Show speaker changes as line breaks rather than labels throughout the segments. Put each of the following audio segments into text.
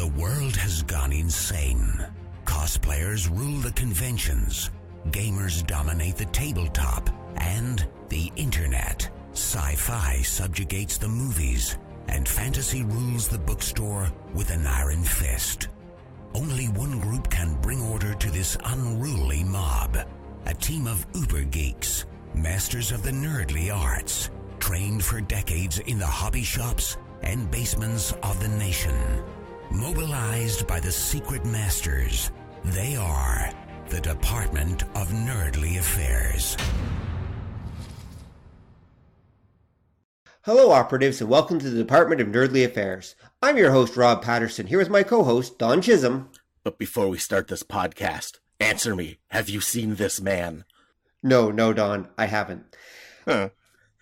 The world has gone insane. Cosplayers rule the conventions, gamers dominate the tabletop, and the internet. Sci-fi subjugates the movies, and fantasy rules the bookstore with an iron fist. Only one group can bring order to this unruly mob. A team of uber geeks, masters of the nerdly arts, trained for decades in the hobby shops and basements of the nation. Mobilized by the secret masters, they are the Department of Nerdly Affairs.
Hello, operatives, and welcome to the Department of Nerdly Affairs. I'm your host, Rob Patterson, here with my co-host, Don Chisholm.
But before we start this podcast, answer me. Have you seen this man?
No, Don, I haven't.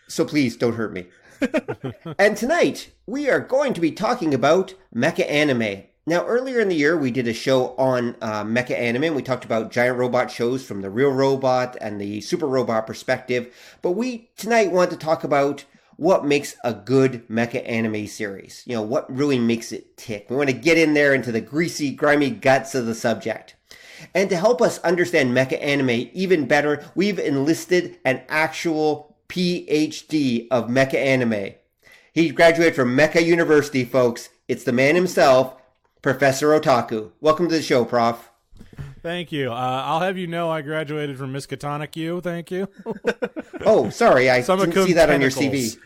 So please, don't hurt me. And tonight, we are going to be talking about mecha anime. Now, earlier in the year, we did a show on mecha anime, and we talked about giant robot shows from the real robot and the super robot perspective. But we, tonight, want to talk about what makes a good mecha anime series. You know, what really makes it tick. We want to get in there into the greasy, grimy guts of the subject. And to help us understand mecha anime even better, we've enlisted an actual PhD of mecha anime. He graduated from Mecha University, folks. It's the man himself, Professor Otaku. Welcome to the show, Prof.
Thank you. I'll have you know I graduated from Miskatonic U. Thank you.
Oh, sorry. I didn't see that on your CV.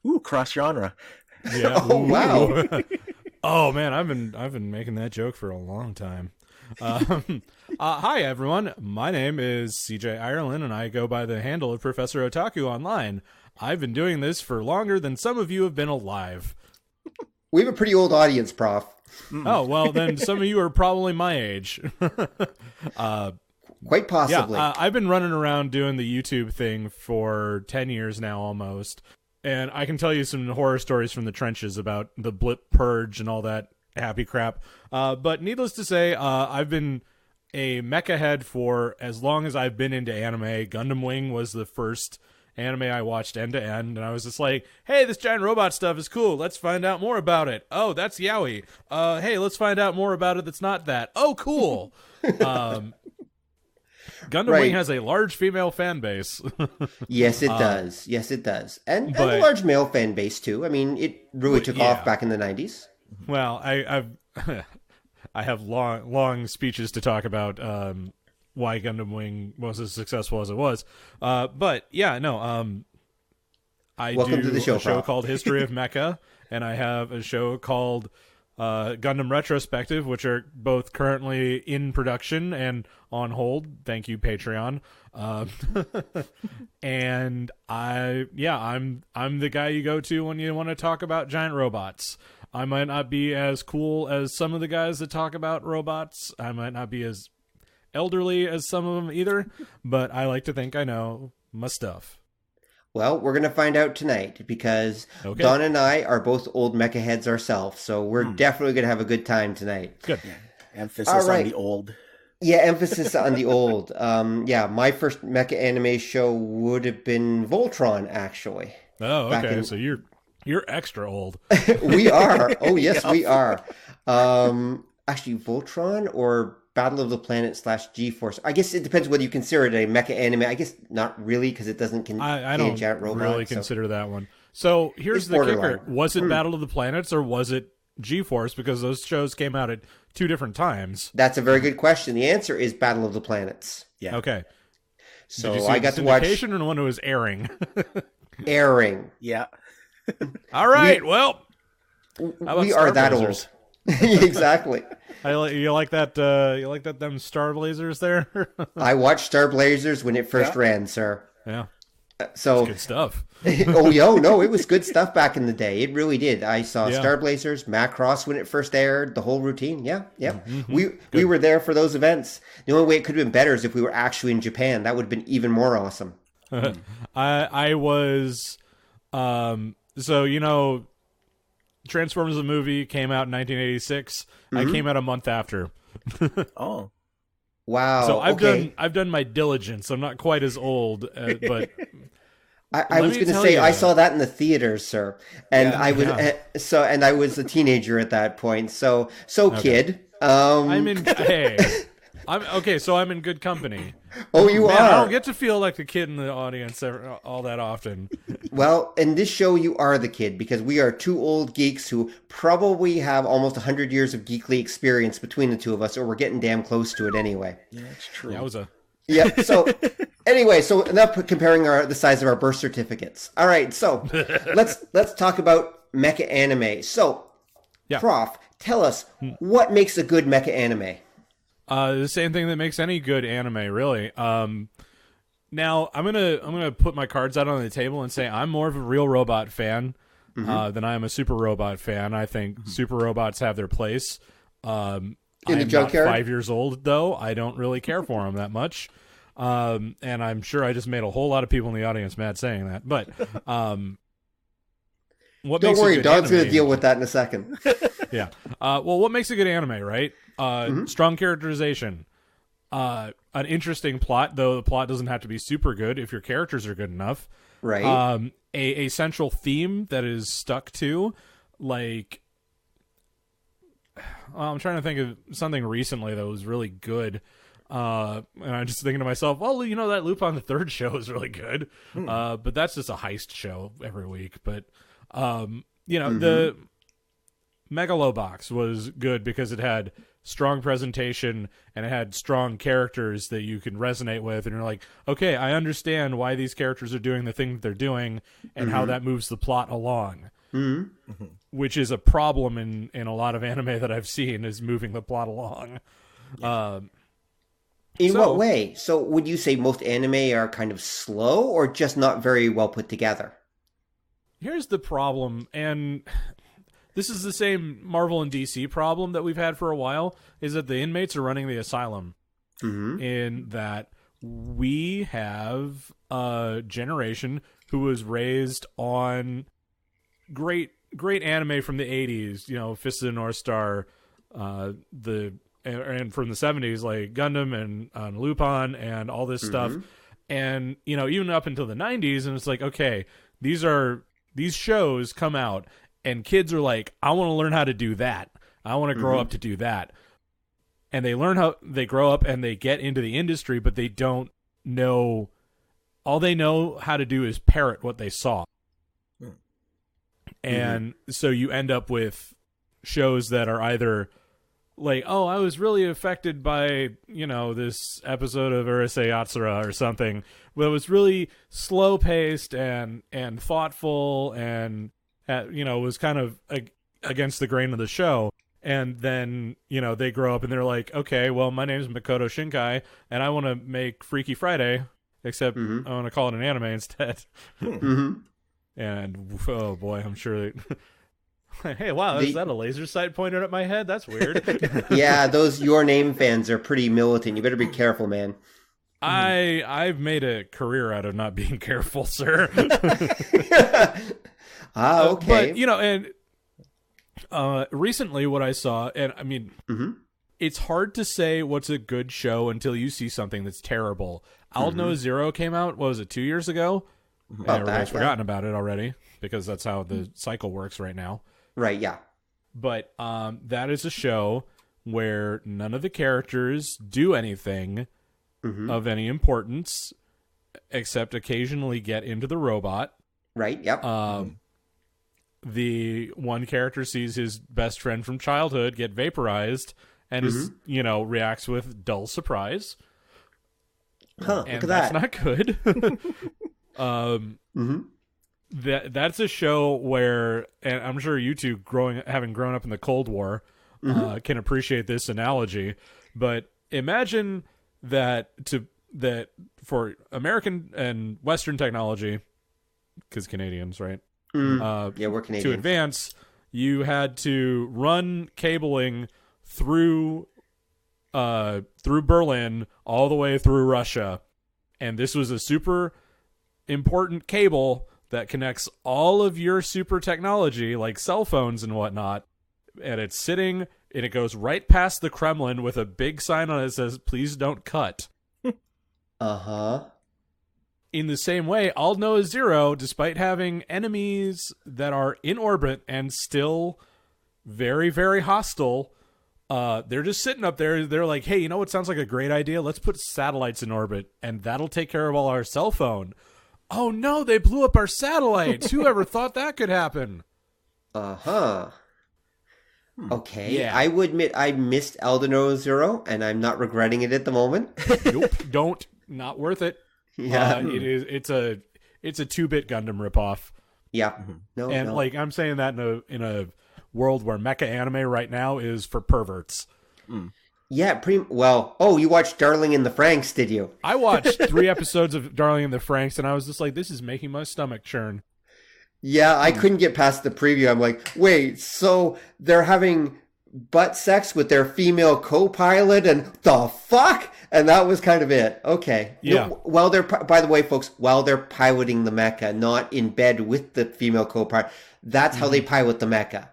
Ooh, cross-genre.
Yeah.
Oh, wow.
Oh, man, I've been making that joke for a long time. Hi, everyone. My name is CJ Ireland, and I go by the handle of Professor Otaku online. I've been doing this for longer than some of you have been alive.
We have a pretty old audience, Prof.
Oh, well, then some of you are probably my age.
Quite possibly.
Yeah, I've been running around doing the YouTube thing for 10 years now almost, and I can tell you some horror stories from the trenches about the blip purge and all that happy crap. But needless to say, I've been a mecha head for as long as I've been into anime. Gundam Wing was the first anime I watched end to end, and I was just like, hey, this giant robot stuff is cool. Let's find out more about it. Oh, that's yaoi. Hey, let's find out more about it that's not that. Oh, cool. Gundam Wing has a large female fan base.
Yes, it does. Yes, it does. And a large male fan base, too. I mean, it really took off back in the 90s.
Well, I have long speeches to talk about why Gundam Wing was as successful as it was. But yeah, no. I
Welcome
do
to the show,
a show called History of Mecha, and I have a show called Gundam Retrospective, which are both currently in production and on hold. Thank you, Patreon. And I'm the guy you go to when you want to talk about giant robots. I might not be as cool as some of the guys that talk about robots. I might not be as elderly as some of them either, but I like to think I know my stuff.
Well, we're going to find out tonight because Don and I are both old mecha heads ourselves, so we're definitely going to have a good time tonight.
Good.
Yeah. Emphasis on the old.
Yeah, emphasis on the old. My first mecha anime show would have been Voltron, actually.
Oh, okay. So you're extra old.
We are. Oh, yes, we are. Actually, Voltron or Battle of the Planet / G-Force. I guess it depends whether you consider it a mecha anime. I guess not really, because it doesn't contain
I don't
a giant robot.
Really consider that one. So here's the kicker. Was it Battle of the Planets or was it G-Force? Because those shows came out at two different times.
That's a very good question. The answer is Battle of the Planets.
Yeah.
Okay.
So
Did you see
I got to watch
or one who was airing.
airing.
Yeah.
All right. We
are that old. Exactly.
You like that? You like that? Them Star Blazers there.
I watched Star Blazers when it first ran, sir.
Yeah.
So
good stuff.
No, it was good stuff back in the day. It really did. I saw Star Blazers, Macross when it first aired, the whole routine. Yeah. Mm-hmm. We were there for those events. The only way it could have been better is if we were actually in Japan. That would have been even more awesome.
I was, so Transformers the movie came out in 1986. I came out a month after.
Oh.
Wow.
So I've done my diligence. I'm not quite as old, but
I was going to say, I saw that in the theaters, sir. And I was, and I was a teenager at that point. So okay. Kid.
I'm in good company.
Oh, you are?
I don't get to feel like the kid in the audience all that often.
Well, in this show, you are the kid, because we are two old geeks who probably have almost 100 years of geekly experience between the two of us, or we're getting damn close to it anyway.
Yeah, that's true.
Yowza.
Yeah, so anyway, so enough comparing the size of our birth certificates. All right, so let's talk about mecha anime. So, Prof, tell us, what makes a good mecha anime?
The same thing that makes any good anime, really. Now, I'm gonna put my cards out on the table and say I'm more of a Real Robot fan than I am a Super Robot fan. I think Super Robots have their place. I'm not 5 years old, though. I don't really care for them that much. And I'm sure I just made a whole lot of people in the audience mad saying that. But
don't worry, Dog's going to deal with that in a second.
Yeah. Well, what makes a good anime, right? Strong characterization. An interesting plot, though the plot doesn't have to be super good if your characters are good enough.
Right.
A central theme that is stuck to, like... I'm trying to think of something recently that was really good. And I'm just thinking to myself, well, that Lupin the Third show is really good. But that's just a heist show every week. But, the Megalobox was good because it had strong presentation and it had strong characters that you can resonate with. And you're like, okay, I understand why these characters are doing the thing that they're doing and how that moves the plot along. Which is a problem in a lot of anime that I've seen, is moving the plot along.
In what way? So would you say most anime are kind of slow or just not very well put together?
Here's the problem, and this is the same Marvel and DC problem that we've had for a while, is that the inmates are running the asylum. In that we have a generation who was raised on great anime from the 80s, Fist of the North Star, and from the 70s, like Gundam and Lupin and all this stuff. And, even up until the 90s, and it's like, okay, these shows come out and kids are like, I want to learn how to do that. I want to grow up to do that. And they grow up and they get into the industry, but they don't know, all they know how to do is parrot what they saw. And so you end up with shows that are either like, oh, I was really affected by, this episode of Urusei Yatsura or something, but it was really slow-paced and thoughtful and, was kind of against the grain of the show. And then, they grow up and they're like, okay, well, my name's Makoto Shinkai, and I want to make Freaky Friday, except I want to call it an anime instead. And, oh boy, I'm sure... Hey, wow, is that a laser sight pointed at my head? That's weird.
Yeah, those Your Name fans are pretty militant. You better be careful, man.
I've made a career out of not being careful, sir.
Okay.
But, and recently what I saw, and I mean, it's hard to say what's a good show until you see something that's terrible. Aldno Zero came out, what was it, 2 years ago? And everybody's forgotten about it already, because that's how the cycle works right now.
Right, yeah.
But that is a show where none of the characters do anything of any importance, except occasionally get into the robot.
Right, yep.
The one character sees his best friend from childhood get vaporized and is, reacts with dull surprise.
And
that's not good. That's a show where, and I'm sure you two, having grown up in the Cold War, can appreciate this analogy. But imagine that for American and Western technology, because Canadians, right?
Yeah, we're Canadians.
To advance, you had to run cabling through Berlin all the way through Russia, and this was a super important cable that connects all of your super technology, like cell phones and whatnot, and it's sitting, and it goes right past the Kremlin with a big sign on it that says, "Please don't cut." in the same way, I'll know a Zero, despite having enemies that are in orbit and still very, very hostile. They're just sitting up there. They're like, hey, you know what sounds like a great idea? Let's put satellites in orbit, and that'll take care of all our cell phone. Oh, no, they blew up our satellites. Who ever thought that could happen?
Uh-huh. Okay,
Yeah.
I would admit I missed Eldorado Zero, and I'm not regretting it at the moment.
Nope, don't. Not worth it.
Yeah.
It's a 2-bit Gundam ripoff.
Yeah. No,
And
no.
like I'm saying that in a world where mecha anime right now is for perverts.
Yeah, well, you watched Darling in the Franxx, did you?
I watched 3 episodes of Darling in the Franxx, and I was just like, this is making my stomach churn.
Yeah, I couldn't get past the preview. I'm like, wait, so they're having butt sex with their female co-pilot, and the fuck? And that was kind of it. Okay.
Yeah.
While they're, by the way, folks, while they're piloting the mecha, not in bed with the female co-pilot, that's how they pilot the mecha.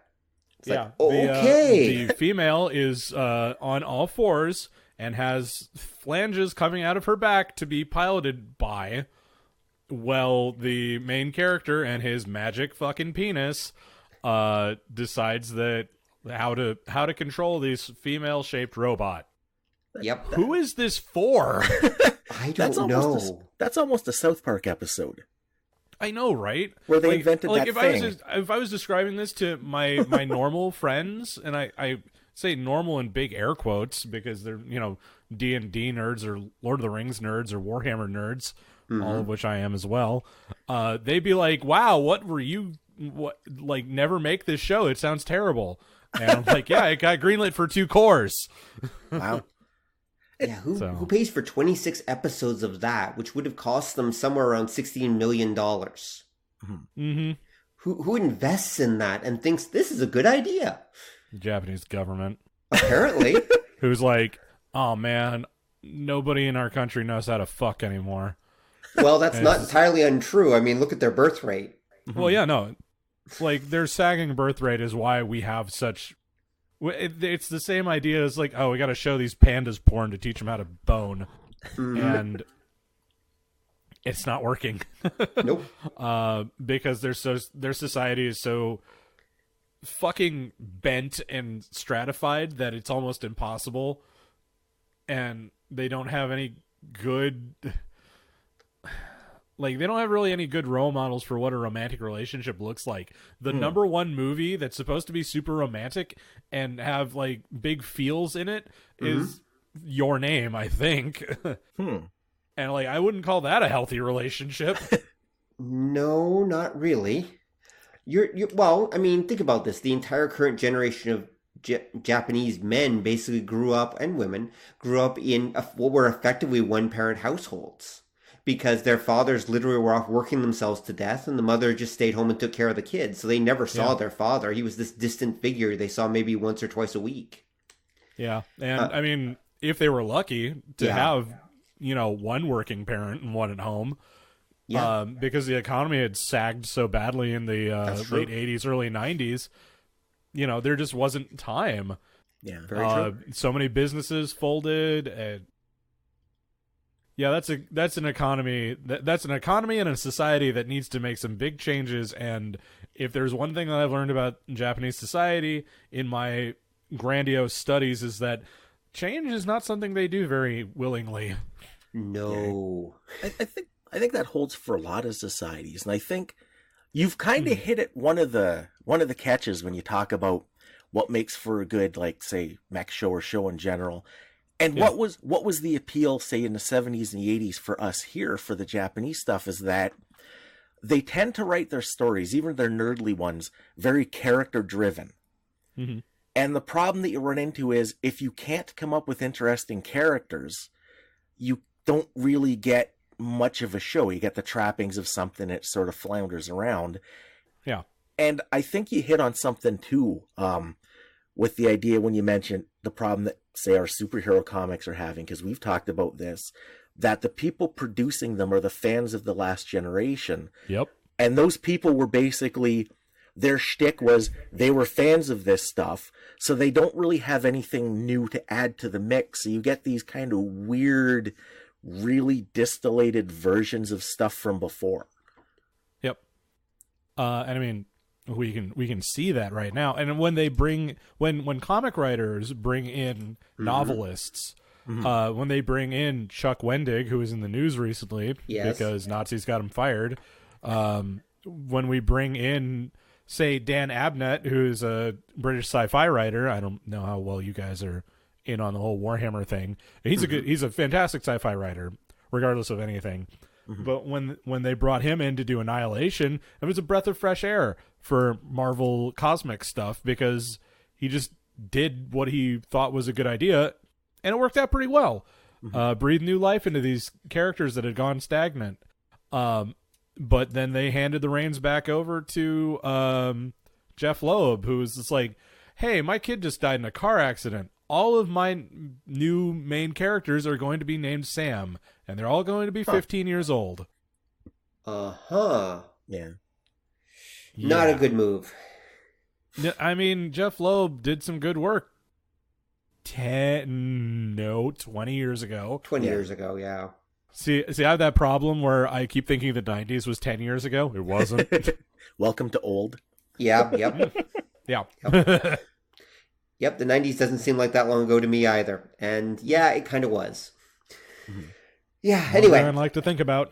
It's
Yeah.
like, okay.
The female is on all fours and has flanges coming out of her back to be piloted by, well, the main character and his magic fucking penis decides that how to control this female-shaped robot.
Yep.
Who is this for?
I don't know.
That's almost a South Park episode.
I know, right?
Where they invented that thing.
If I was describing this to my normal friends, and I say normal in big air quotes because they're, D&D nerds or Lord of the Rings nerds or Warhammer nerds, all of which I am as well, they'd be like, wow, never make this show. It sounds terrible. And I'm like, yeah, it got greenlit for 2 cores.
Wow.
Yeah, who pays for 26 episodes of that, which would have cost them somewhere around $16 million?
Mm-hmm.
Who invests in that and thinks this is a good idea?
Japanese government.
Apparently.
Who's like, oh man, nobody in our country knows how to fuck anymore.
Well, that's not entirely untrue. I mean, look at their birth rate.
Well, yeah, no. Like, their sagging birth rate is why we have such... It's the same idea as like, oh, we got to show these pandas porn to teach them how to bone. And it's not working.
Nope.
Because their society is so fucking bent and stratified that it's almost impossible. And they don't have any good... Like, they don't have really any good role models for what a romantic relationship looks like. The number one movie that's supposed to be super romantic and have, like, big feels in it is Your Name, I think. And, like, I wouldn't call that a healthy relationship.
No, not really. Well, I mean, think about this. The entire current generation of Japanese men basically grew up, and women, grew up in what were effectively one-parent households. Because their fathers literally were off working themselves to death, and the mother just stayed home and took care of the kids. So they never saw their father. He was this distant figure they saw maybe once or twice a week.
Yeah, and I mean, if they were lucky to have, one working parent and one at home, because the economy had sagged so badly in the late 80s, early 90s, there just wasn't time.
Yeah,
very true.
So many businesses folded, and that's an economy and a society that needs to make some big changes. And if there's one thing that I've learned about Japanese society in my grandiose studies is that change is not something they do very willingly.
No.
I think that holds for a lot of societies, and I think you've kind of hit it. One of the catches when you talk about what makes for a good, like, say, mech show or show in general. And what was the appeal, say, in the 70s and the 80s for us here for the Japanese stuff is that they tend to write their stories, even their nerdly ones, very character-driven.
Mm-hmm.
And the problem that you run into is if you can't come up with interesting characters, you don't really get much of a show. You get the trappings of something that sort of flounders around.
Yeah.
And I think you hit on something, too, with the idea when you mentioned the problem that, say, our superhero comics are having, because we've talked about this, that the people producing them are the fans of the last generation.
Yep.
And those people were basically, their shtick was they were fans of this stuff, so they don't really have anything new to add to the mix. So you get these kind of weird really distillated versions of stuff from before.
Yep. And I mean, we can see that right now. And when they when comic writers bring in novelists, when they bring in Chuck Wendig, who was in the news recently because Nazis got him fired, when we bring in, say, Dan Abnett, who's a British sci-fi writer, I don't know how well you guys are in on the whole Warhammer thing. He's a fantastic sci-fi writer, regardless of anything. But when they brought him in to do Annihilation, it was a breath of fresh air for Marvel cosmic stuff, because he just did what he thought was a good idea, and it worked out pretty well. Breathed new life into these characters that had gone stagnant. But then they handed the reins back over to Jeff Loeb, who was just like, hey, my kid just died in a car accident. All of my new main characters are going to be named Sam, and they're all going to be 15 years old.
Yeah.
Not a good move.
I mean, Jeff Loeb did some good work 20 years ago.
20 years ago, yeah.
See, I have that problem where I keep thinking the 90s was 10 years ago. It wasn't.
Welcome to old.
Yeah, yep.
Yeah.
Yep, the 90s doesn't seem like that long ago to me either. And yeah, it kind of was. Yeah, anyway.
I'd like to think about.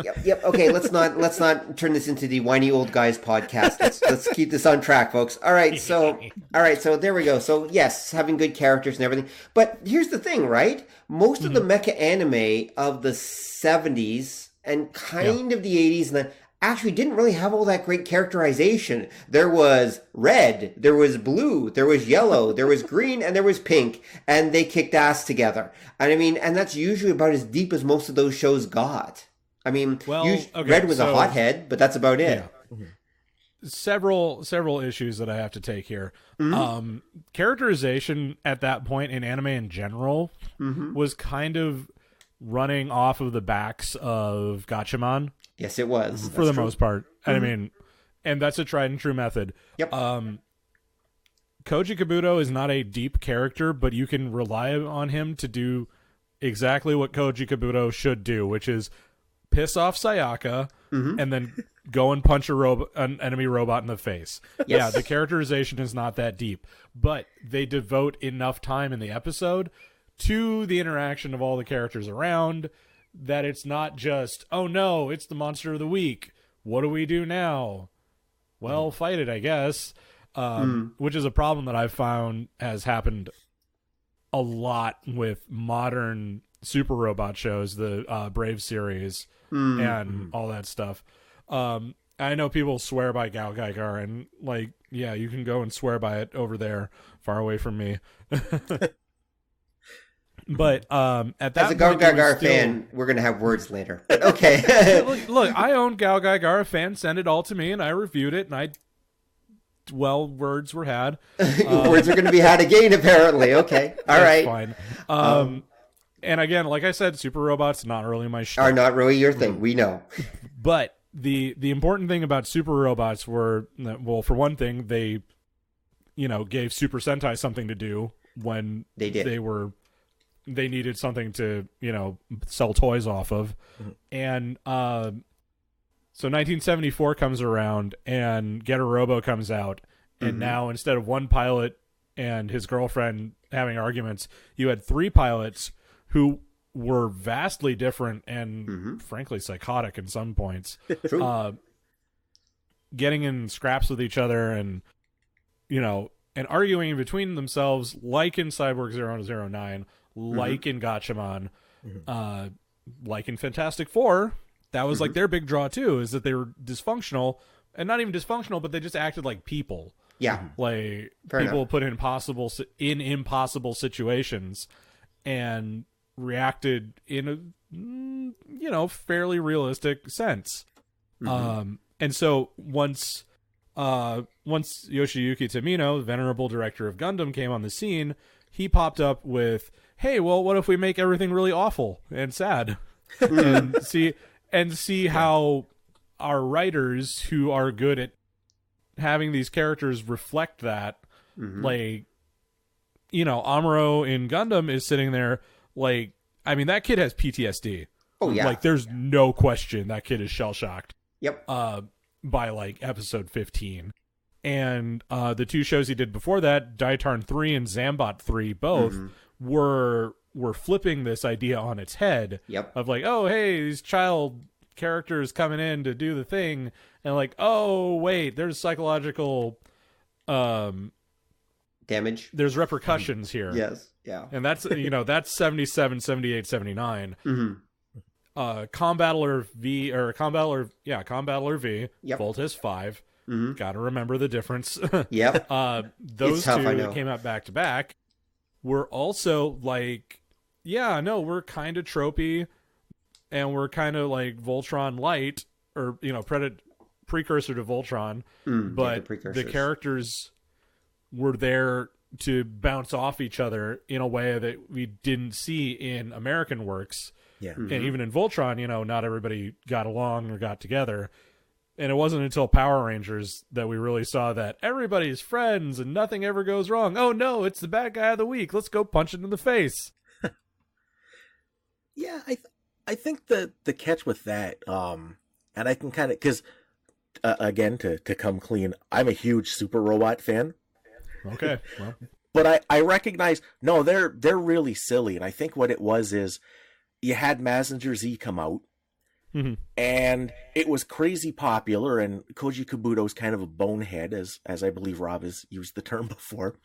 Yep. Okay, let's not turn this into the whiny old guys podcast. Let's keep this on track, folks. All right, so there we go. So yes, having good characters and everything. But here's the thing, right? Most of the mecha anime of the 70s and kind of the 80s and actually didn't really have all that great characterization. There was red, there was blue, there was yellow, there was green, and there was pink, and they kicked ass together. And I mean, and that's usually about as deep as most of those shows got. I mean, red was a hothead, but that's about it.
Yeah. Several issues that I have to take here. Characterization at that point in anime in general was kind of running off of the backs of Gatchaman.
Yes, it was.
For the most part. I mean, and that's a tried and true method.
Yep.
Koji Kabuto is not a deep character, but you can rely on him to do exactly what Koji Kabuto should do, which is piss off Sayaka and then go and punch an enemy robot in the face. Yes. Yeah, the characterization is not that deep, but they devote enough time in the episode to the interaction of all the characters around that it's not just, oh no, it's the monster of the week. What do we do now? Well, fight it, I guess. Which is a problem that I've found has happened a lot with modern super robot shows, the Brave series and all that stuff. I know people swear by Gal Gaigar, and like, yeah, you can go and swear by it over there, far away from me. But at that
as a Gal Gaigar fan, we're gonna have words later. Okay.
look, I own Gal Gaigar fan. Send it all to me, and I reviewed it, and words were had.
Words are going to be had again, apparently. Okay, all right,
fine. And again, like I said, super robots not really my shit.
Are not really your thing. We know.
But the important thing about super robots were, well, for one thing, they, gave Super Sentai something to do when they needed something to, sell toys off of. And so 1974 comes around and Getter Robo comes out. And now instead of one pilot and his girlfriend having arguments, you had three pilots who were vastly different and frankly psychotic in some points. Getting in scraps with each other and, and arguing between themselves like in Cyborg 009, like in Gatchaman, like in Fantastic Four. That was like their big draw too, is that they were dysfunctional, and not even dysfunctional, but they just acted like people.
Yeah,
like
fair
people
enough.
Put in impossible situations and reacted in a fairly realistic sense. And so once Yoshiyuki Tomino, the venerable director of Gundam, came on the scene, he popped up with, hey, well, what if we make everything really awful and sad? and see how our writers who are good at having these characters reflect that. Like, Amuro in Gundam is sitting there like, I mean, that kid has PTSD.
Oh, yeah.
Like, there's no question that kid is shell-shocked.
Yep.
By, like, episode 15. And the two shows he did before that, Daitarn 3 and Zambot 3, both, were flipping this idea on its head.
Yep.
Of, like, oh, hey, these child characters coming in to do the thing. And, like, oh, wait, there's psychological...
damage.
There's repercussions here.
Yes. Yeah.
And that's, that's 77, 78, 79. Combattler V, Combattler V,
Yep.
Voltus 5. Gotta remember the difference.
Yep.
Those
tough,
two
I know.
that came out back to back were also like, we're kind of tropey, and we're kind of like Voltron light, or, precursor to Voltron, but the characters were there to bounce off each other in a way that we didn't see in American works.
Yeah.
And even in Voltron, not everybody got along or got together. And it wasn't until Power Rangers that we really saw that everybody's friends and nothing ever goes wrong. Oh no, it's the bad guy of the week. Let's go punch it in the face.
Yeah, I think the catch with that, and I can kind of, because again, to come clean, I'm a huge Super Robot fan.
Okay, well.
But I recognize, no, they're really silly. And I think what it was is you had Mazinger Z come out, and it was crazy popular, and Koji Kabuto's kind of a bonehead, as I believe Rob has used the term before.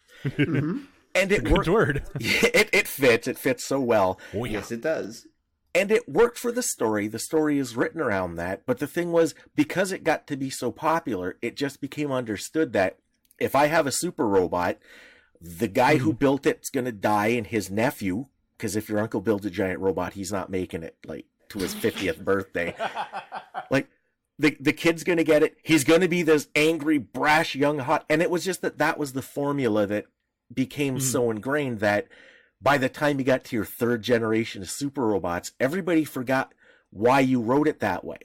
And it worked.
Good word.
It fits. It fits so well.
Oh, yes, it does.
And it worked for the story. The story is written around that. But the thing was, because it got to be so popular, it just became understood that if I have a super robot, the guy who built it's going to die, and his nephew, because if your uncle builds a giant robot, he's not making it, like, to his 50th birthday. Like, the kid's going to get it. He's going to be this angry, brash, young, hot. And it was just that was the formula that became so ingrained that by the time you got to your third generation of super robots, everybody forgot why you wrote it that way.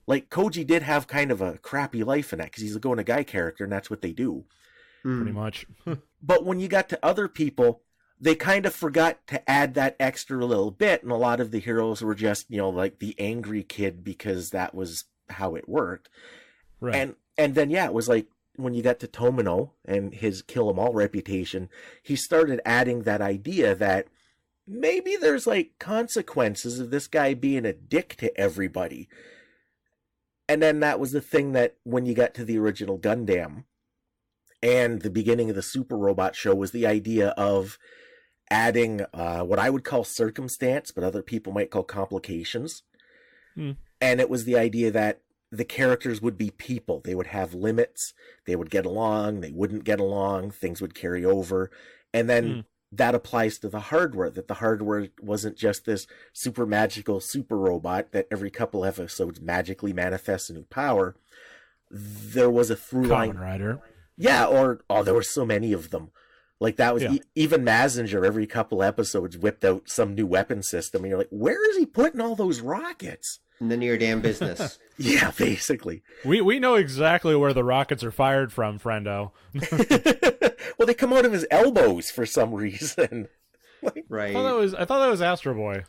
Like, Koji did have kind of a crappy life in that, because he's a Go-Nagai character, and that's what they do.
Pretty much.
But when you got to other people, they kind of forgot to add that extra little bit, and a lot of the heroes were just, like the angry kid, because that was how it worked.
Right.
And then, it was like, when you got to Tomino and his kill 'em all reputation, he started adding that idea that maybe there's, like, consequences of this guy being a dick to everybody. And then that was the thing that when you got to the original Gundam and the beginning of the Super Robot show was the idea of adding what I would call circumstance, but other people might call complications. And it was the idea that the characters would be people. They would have limits. They would get along. They wouldn't get along. Things would carry over. And then that applies to the hardware, that the hardware wasn't just this super magical super robot that every couple episodes magically manifests a new power. There was a through line.
Kamen Rider.
Yeah, there were so many of them. Like, that was even Mazinger every couple episodes whipped out some new weapon system, and you're like, where is he putting all those rockets?
None of your damn business.
Yeah, basically.
We know exactly where the rockets are fired from, friendo.
Well, they come out of his elbows for some reason.
Right.
I thought that was Astro Boy.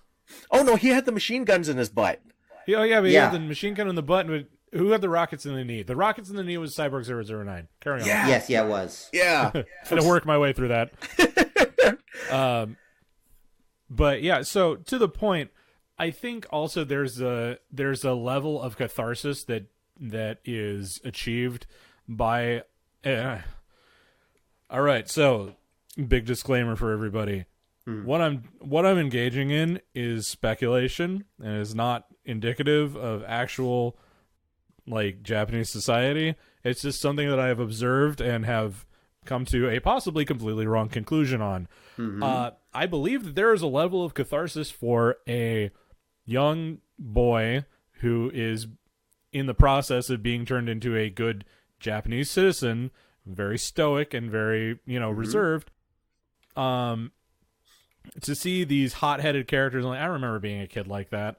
Oh no, he had the machine guns in his butt.
He had the machine gun in the butt. Who had the rockets in the knee? The rockets in the knee was Cyborg 009. Carry on.
Yeah.
Yes, it was.
Yeah.
Had to work my way through that. But yeah, so to the point, I think also there's a level of catharsis that is achieved by. All right, so big disclaimer for everybody. What I'm engaging in is speculation and is not indicative of actual, like, Japanese society. It's just something that I have observed and have come to a possibly completely wrong conclusion on. I believe that there is a level of catharsis for a young boy who is in the process of being turned into a good Japanese citizen, very stoic and very, reserved. To see these hot-headed characters, like, I remember being a kid like that,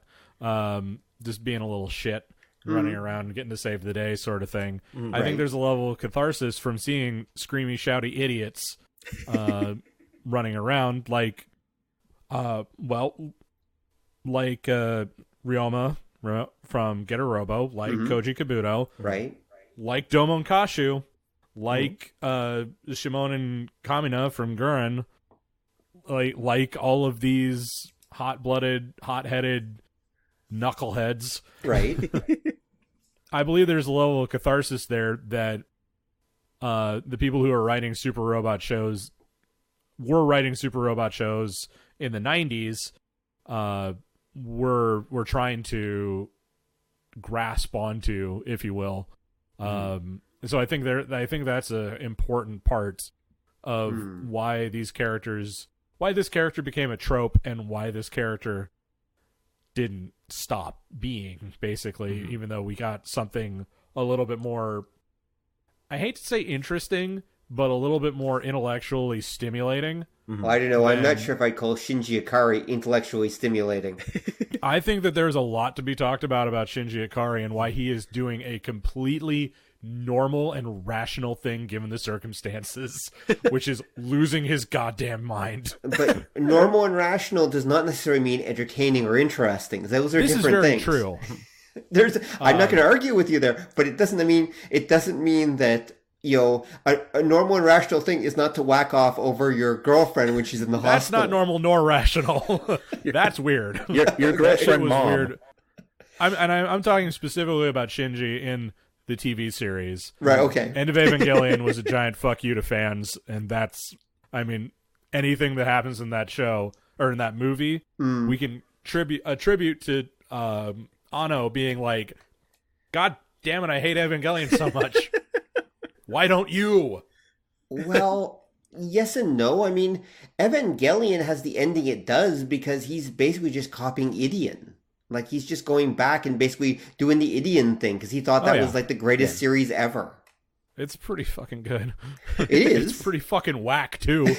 just being a little shit, running around and getting to save the day sort of thing.
Right.
I think there's a level of catharsis from seeing screamy, shouty idiots running around. Like, Well, like Ryoma from Getter Robo, like Koji Kabuto,
right?
Like Domon Kashu, like Shimon and Kamina from Gurren, like all of these hot-blooded, hot-headed knuckleheads.
Right.
I believe there's a level of catharsis there that the people who are writing Super Robot shows were writing Super Robot shows in the 90s were trying to grasp onto, if you will. So I think that's an important part of why this character became a trope and why this character didn't stop being, basically, even though we got something a little bit more, I hate to say interesting, but a little bit more intellectually stimulating.
Well, I don't know. I'm not sure if I'd call Shinji Ikari intellectually stimulating.
I think that there's a lot to be talked about Shinji Ikari and why he is doing a completely normal and rational thing given the circumstances, which is losing his goddamn mind.
But normal and rational does not necessarily mean entertaining or interesting. Those are different things.
This is very true.
I'm not going to argue with you there, but it doesn't mean that, you know, a normal and rational thing is not to whack off over your girlfriend when she's in the hospital.
That's not normal nor rational. That's weird.
Your girlfriend
was
mom.
Weird. I'm talking specifically about Shinji in the TV series.
Right, okay.
End of Evangelion was a giant fuck you to fans, and that's, I mean, anything that happens in that show, or in that movie, we can attribute to Anno being like, God damn it, I hate Evangelion so much. Why don't you?
Well, yes and no. I mean, Evangelion has the ending it does because he's basically just copying Ideon. Like, he's just going back and basically doing the Ideon thing because he thought that was like the greatest series ever.
It's pretty fucking good.
It is.
It's pretty fucking whack, too.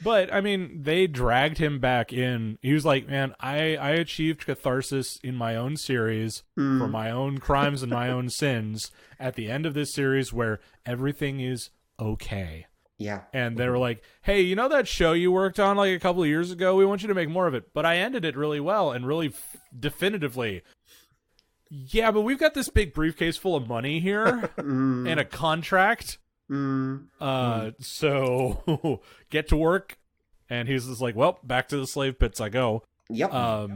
But, I mean, they dragged him back in. He was like, man, I achieved catharsis in my own series for my own crimes and my own sins at the end of this series where everything is okay.
Yeah.
And they were like, hey, you know that show you worked on like a couple of years ago? We want you to make more of it. But I ended it really well and really definitively. Yeah, but we've got this big briefcase full of money here and a contract. So get to work. And he's just like, well, back to the slave pits I go.
Yep.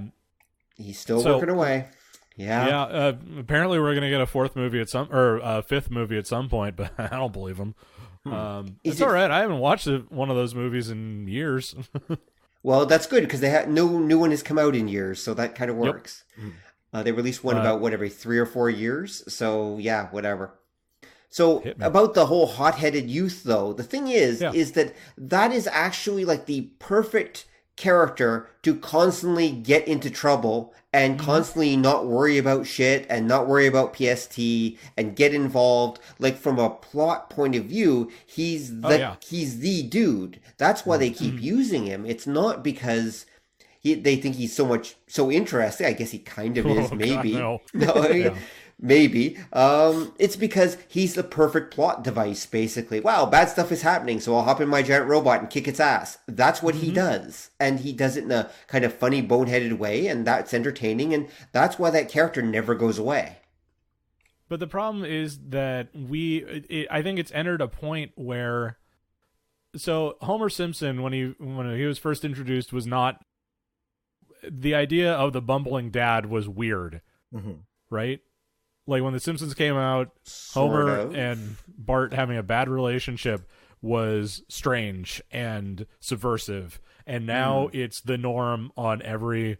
He's still working away. Yeah.
Yeah. Apparently we're going to get a fifth movie at some point, but I don't believe him. It's all right. I haven't watched one of those movies in years.
Well, that's good because they had no new one has come out in years, so that kind of works. Yep. They released one about every 3 or 4 years, so yeah, whatever. So about the whole hot-headed youth, though, the thing is that is actually like the perfect character to constantly get into trouble and constantly not worry about shit and not worry about PST and get involved. Like, from a plot point of view, he's the dude. That's why they keep using him. It's not because they think he's so interesting. I guess he kind of is, maybe.
God,
no. Maybe. It's because he's the perfect plot device, basically. Wow, bad stuff is happening, so I'll hop in my giant robot and kick its ass. That's what he does. And he does it in a kind of funny, boneheaded way, and that's entertaining, and that's why that character never goes away.
But the problem is that I think it's entered a point where... So, Homer Simpson, when he was first introduced, was not... The idea of the bumbling dad was weird, right? Like, when The Simpsons came out, Homer and Bart having a bad relationship was strange and subversive. And now it's the norm on every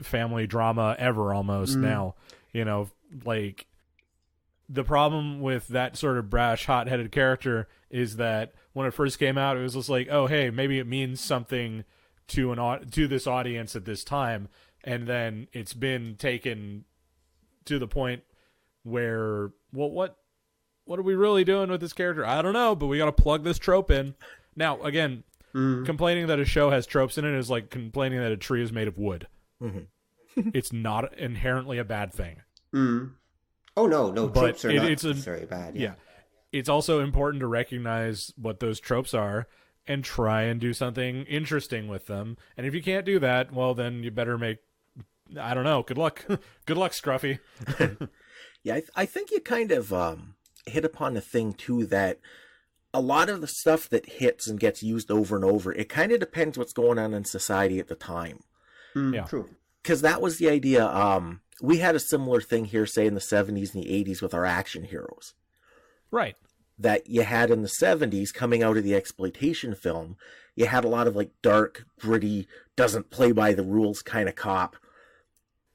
family drama ever almost now. You know, like, the problem with that sort of brash, hot-headed character is that when it first came out, it was just like, oh, hey, maybe it means something to this audience at this time. And then it's been taken to the point where, well, what are we really doing with this character? I don't know, but we got to plug this trope in. Now, again, complaining that a show has tropes in it is like complaining that a tree is made of wood. It's not inherently a bad thing.
Oh, no,
but
tropes are not necessarily bad.
Yeah. It's also important to recognize what those tropes are and try and do something interesting with them. And if you can't do that, well, then you better make, I don't know, good luck. Good luck, Scruffy.
Yeah, I think you kind of hit upon a thing, too, that a lot of the stuff that hits and gets used over and over, it kind of depends what's going on in society at the time.
Yeah, true.
Because that was the idea. We had a similar thing here, say, in the 70s and the 80s with our action heroes.
Right.
That you had in the 70s coming out of the exploitation film. You had a lot of like dark, gritty, doesn't play by the rules kind of cop.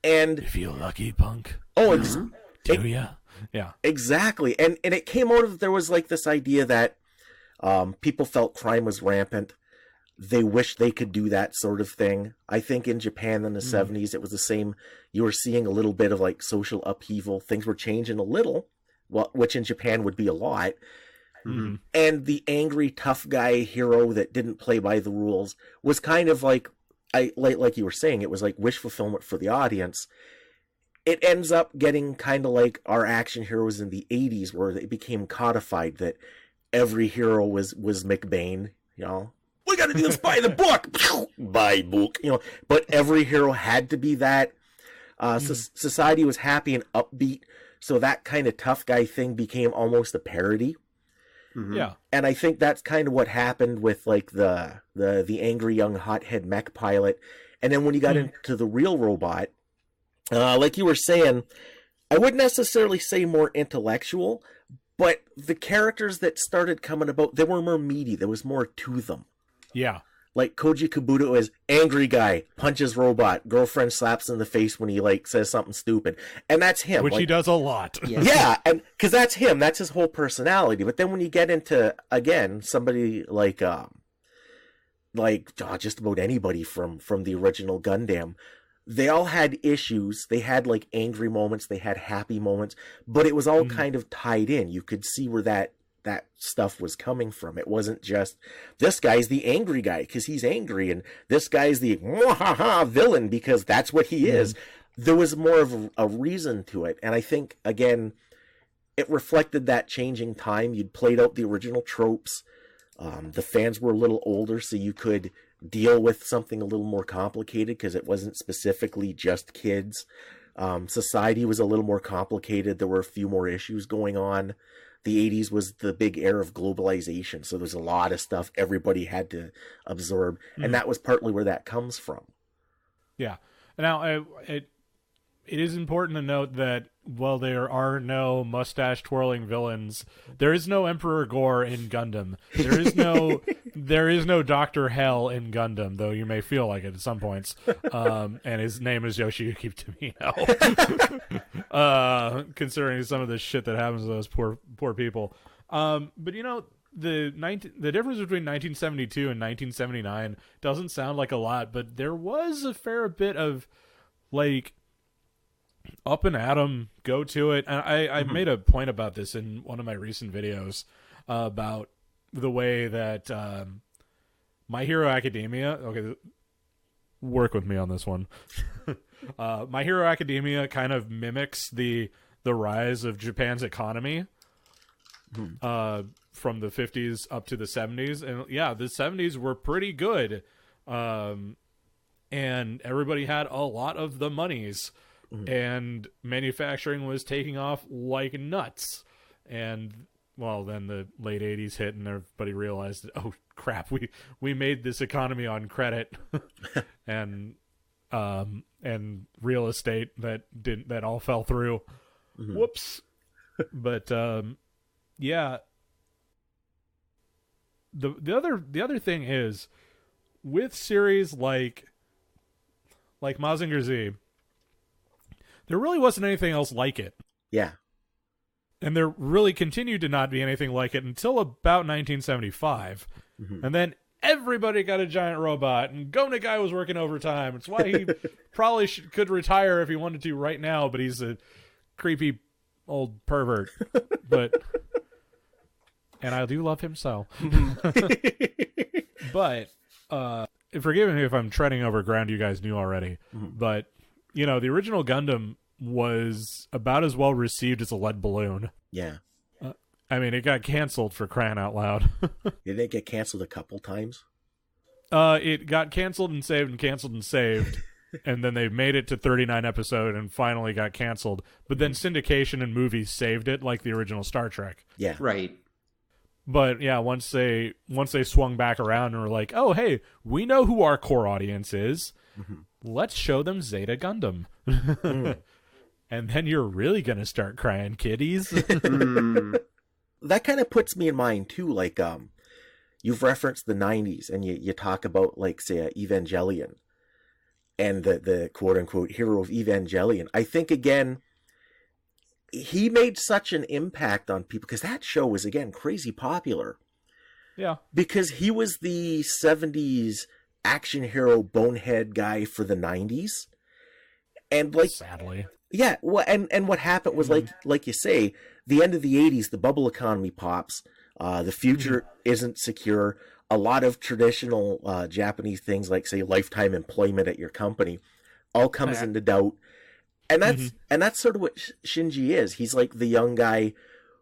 And
you feel lucky, punk.
Oh,
do ya? Yeah.
Exactly. And it came out of, there was like this idea that people felt crime was rampant. They wished they could do that sort of thing. I think in Japan in the 70s, it was the same. You were seeing a little bit of like social upheaval. Things were changing a little, well, which in Japan would be a lot.
Mm-hmm.
And the angry, tough guy hero that didn't play by the rules was kind of like, like you were saying, it was like wish fulfillment for the audience. It ends up getting kind of like our action heroes in the 80s, where it became codified that every hero was McBain, you know. We got to do this by the book. By book, you know. But every hero had to be that. Society was happy and upbeat, so that kind of tough guy thing became almost a parody.
Mm-hmm.
Yeah.
And I think that's kind of what happened with like the angry young hothead mech pilot. And then when you got into the real robot, like you were saying, I wouldn't necessarily say more intellectual, but the characters that started coming about, they were more meaty. There was more to them.
Yeah.
Like Koji Kabuto is angry guy, punches robot, girlfriend slaps in the face when he like says something stupid. And that's him.
Which
like,
he does a lot.
Yeah, and because that's him. That's his whole personality. But then when you get into, again, somebody like just about anybody from the original Gundam, they all had issues. They had like angry moments. They had happy moments. But it was all kind of tied in. You could see where that stuff was coming from. It wasn't just, this guy's the angry guy because he's angry, and this guy's the villain because that's what he is. There was more of a reason to it. And I think, again, it reflected that changing time. You'd played out the original tropes. The fans were a little older, so you could deal with something a little more complicated because it wasn't specifically just kids. Society was a little more complicated. There were a few more issues going on. The 80s was the big era of globalization, so there's a lot of stuff everybody had to absorb, and that was partly where that comes from.
Yeah. Now, it is important to note that while there are no mustache-twirling villains, there is no Emperor Gore in Gundam. There is no Dr. Hell in Gundam, though you may feel like it at some points. And his name is Yoshiyuki Tomino. Considering some of the shit that happens to those poor people. But you know, the difference between 1972 and 1979 doesn't sound like a lot, but there was a fair bit of like up and at 'em, go to it. And I made a point about this in one of my recent videos about the way that My Hero Academia, okay, work with me on this one. My Hero Academia kind of mimics the rise of Japan's economy from the 50s up to the 70s. And yeah, the 70s were pretty good. And everybody had a lot of the monies. And manufacturing was taking off like nuts. And well, then the late 80s hit and everybody realized that, oh crap, we made this economy on credit and real estate that all fell through. Whoops. But yeah, the other thing is with series like Mazinger Z, there really wasn't anything else like it.
Yeah.
And there really continued to not be anything like it until about 1975. And then everybody got a giant robot, and Go Nagai was working overtime. It's why he probably could retire if he wanted to right now, but he's a creepy old pervert. And I do love him so. But forgive me if I'm treading over ground you guys knew already, but you know, the original Gundam was about as well received as a lead balloon.
Yeah.
I mean, it got canceled for crying out loud.
Did it get canceled a couple times?
It got canceled and saved, and then they made it to 39 episode and finally got canceled. But then syndication and movies saved it, like the original Star Trek.
Yeah.
Right.
But yeah, once they swung back around and were like, oh, hey, we know who our core audience is. Mm-hmm. Let's show them Zeta Gundam. And then you're really going to start crying, kiddies.
That kind of puts me in mind, too. Like, you've referenced the 90s, and you talk about, like, say, Evangelion and the quote-unquote hero of Evangelion. I think, again, he made such an impact on people, because that show was, again, crazy popular.
Yeah. Because
he was the 70s action hero bonehead guy for the 90s. And, like...
Sadly.
Yeah, well, and what happened was, like you say, the end of the 80s, the bubble economy pops. The future isn't secure. A lot of traditional Japanese things, like, say, lifetime employment at your company, all comes into doubt. And that's sort of what Shinji is. He's like the young guy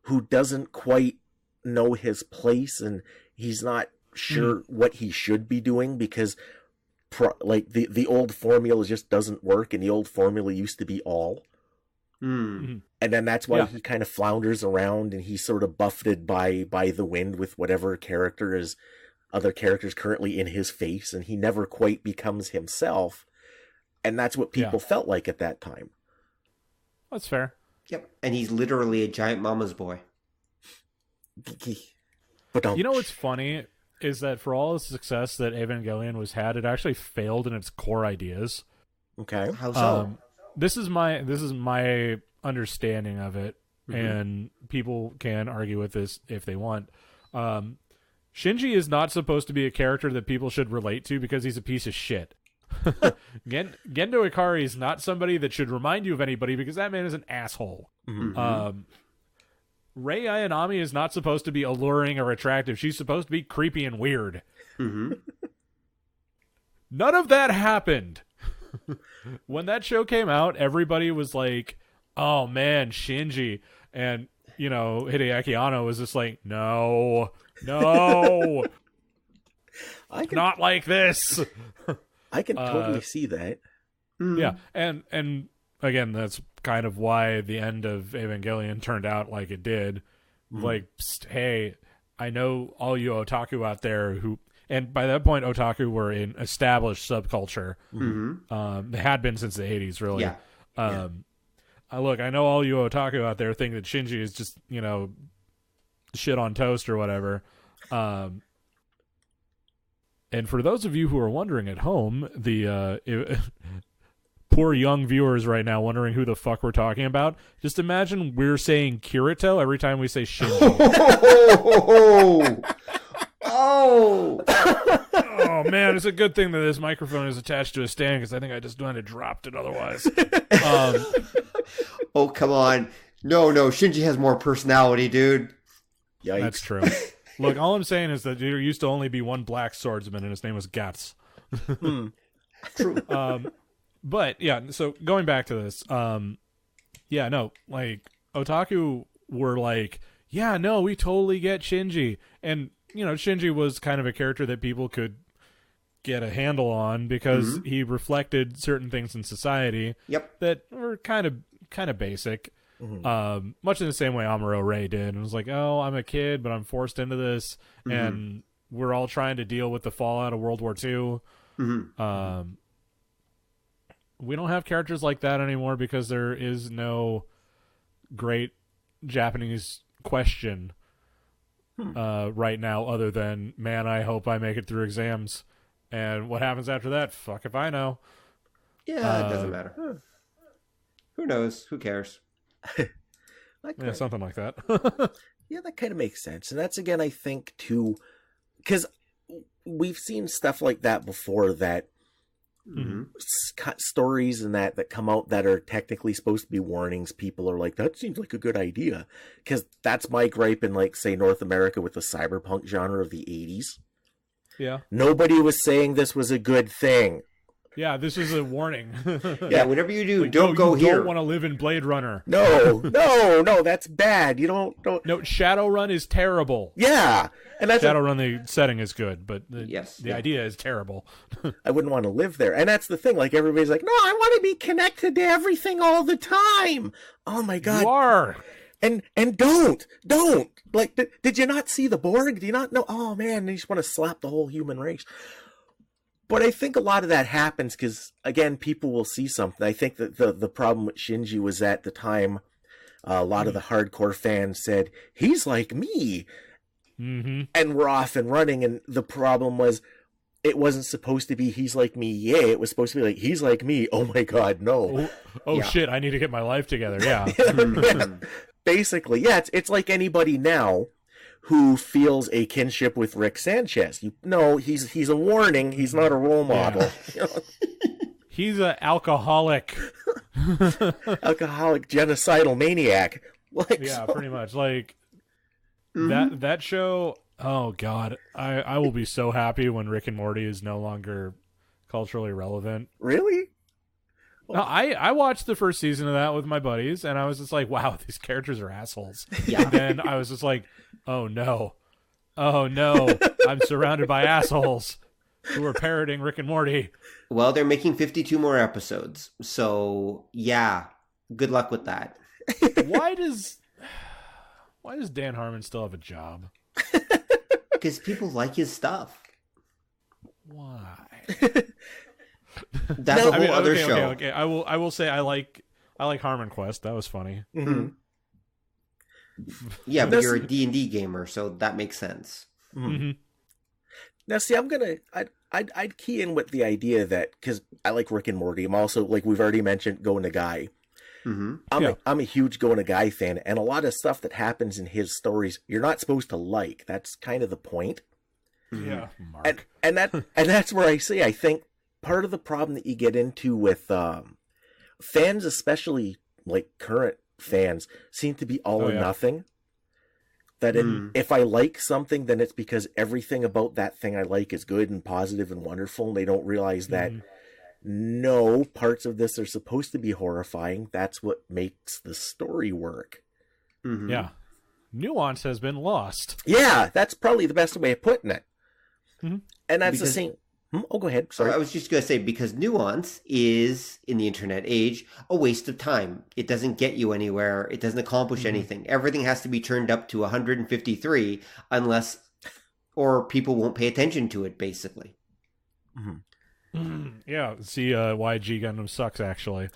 who doesn't quite know his place, and he's not sure what he should be doing, because like the old formula just doesn't work, and the old formula used to be all. And then that's why he kind of flounders around, and he's sort of buffeted by the wind with whatever other characters currently in his face, and he never quite becomes himself. And that's what people felt like at that time.
That's fair.
Yep. And he's literally a giant mama's boy.
But
you know what's funny is that for all the success that Evangelion had, it actually failed in its core ideas.
Okay.
How so?
This is my understanding of it, and people can argue with this if they want. Shinji is not supposed to be a character that people should relate to because he's a piece of shit. Gendo Ikari is not somebody that should remind you of anybody because that man is an asshole. Rei Ayanami is not supposed to be alluring or attractive. She's supposed to be creepy and weird. None of that happened. When that show came out, everybody was like, oh man, Shinji. And, Hideaki Anno was just like, no, not like this.
I can totally see that.
Yeah, and again, that's kind of why the end of Evangelion turned out like it did. Like, hey, I know all you otaku out there who, and by that point, otaku were an established subculture. They had been since the 80s, really.
Yeah.
Look, I know all you otaku out there think that Shinji is just, shit on toast or whatever. And for those of you who are wondering at home, the poor young viewers right now wondering who the fuck we're talking about, just imagine we're saying Kirito every time we say Shinji.
Oh,
man, it's a good thing that this microphone is attached to a stand because I think I just went and dropped it otherwise.
Oh, come on. No, Shinji has more personality, dude.
Yikes.
That's true. Look, all I'm saying is that there used to only be one black swordsman, and his name was Guts.
True.
But, yeah, so going back to this, otaku were like, yeah, no, we totally get Shinji. And, Shinji was kind of a character that people could get a handle on because he reflected certain things in society that were kind of basic. Much in the same way Amuro Ray did. And it was like, oh, I'm a kid, but I'm forced into this, and we're all trying to deal with the fallout of World War II. We don't have characters like that anymore because there is no great Japanese question right now other than, man, I hope I make it through exams. And what happens after that? Fuck if I know.
Yeah, it doesn't matter. Who knows? Who cares?
Yeah, something like that.
Yeah, that kind of makes sense. And that's, again, I think, too, because we've seen stuff like that before, that stories and that come out that are technically supposed to be warnings. People are like, that seems like a good idea. Because that's my gripe in, like, say, North America with the cyberpunk genre of the 80s.
Yeah.
Nobody was saying this was a good thing.
Yeah, this is a warning.
Yeah, whatever you do,
Like,
don't go
you
here.
don't want to live in Blade Runner.
No, that's bad. You don't.
No, Shadowrun is terrible.
Yeah, and that's
Shadowrun, the setting is good, but the
yeah.
idea is terrible.
I wouldn't want to live there. And that's the thing. Like, everybody's like, no, I want to be connected to everything all the time. Oh my God.
You are.
And don't. Like, did you not see the Borg? Do you not know? Oh man, you just want to slap the whole human race. But I think a lot of that happens because, again, people will see something. I think that the problem with Shinji was at the time, a lot of the hardcore fans said, he's like me.
Mm-hmm.
And we're off and running. And the problem was, it wasn't supposed to be he's like me, yay. It was supposed to be like, he's like me. Oh my God, no.
Oh shit, I need to get my life together. Yeah.
Yeah. Basically, yeah, it's like anybody now who feels a kinship with Rick Sanchez. He's a warning. He's not a role model.
Yeah. He's an alcoholic.
Alcoholic genocidal maniac. Like,
yeah, pretty much. Like that show. Oh God, I will be so happy when Rick and Morty is no longer culturally relevant.
Really?
No, I watched the first season of that with my buddies, and I was just like, wow, these characters are assholes.
Yeah.
And then I was just like, oh no, I'm surrounded by assholes who are parroting Rick and Morty.
Well, they're making 52 more episodes, so yeah, good luck with that.
Why does Dan Harmon still have a job?
Because people like his stuff.
Why?
That's a whole other show.
Okay. I will say I like Harmon Quest. That was funny.
Mm-hmm.
Yeah, but you're a D&D gamer, so that makes sense.
Mm-hmm.
Now, see, I'd key in with the idea that, because I like Rick and Morty, I'm also, like we've already mentioned, Go Nagai.
Mm-hmm.
I'm a huge Go Nagai fan, and a lot of stuff that happens in his stories you're not supposed to like. That's kind of the point.
Yeah, Mark.
And that's where I say I think part of the problem that you get into with fans, especially like current fans, seem to be all or nothing. That if I like something, then it's because everything about that thing I like is good and positive and wonderful, and they don't realize that no, parts of this are supposed to be horrifying. That's what makes the story work.
Mm-hmm.
Yeah. Nuance has been lost.
Yeah, that's probably the best way of putting it.
Mm-hmm.
And that's the same. Oh, go ahead. Sorry.
I was just going to say, because nuance is, in the internet age, a waste of time. It doesn't get you anywhere. It doesn't accomplish anything. Everything has to be turned up to 153 or people won't pay attention to it, basically.
Mm-hmm.
Yeah, see why G Gundam sucks, actually.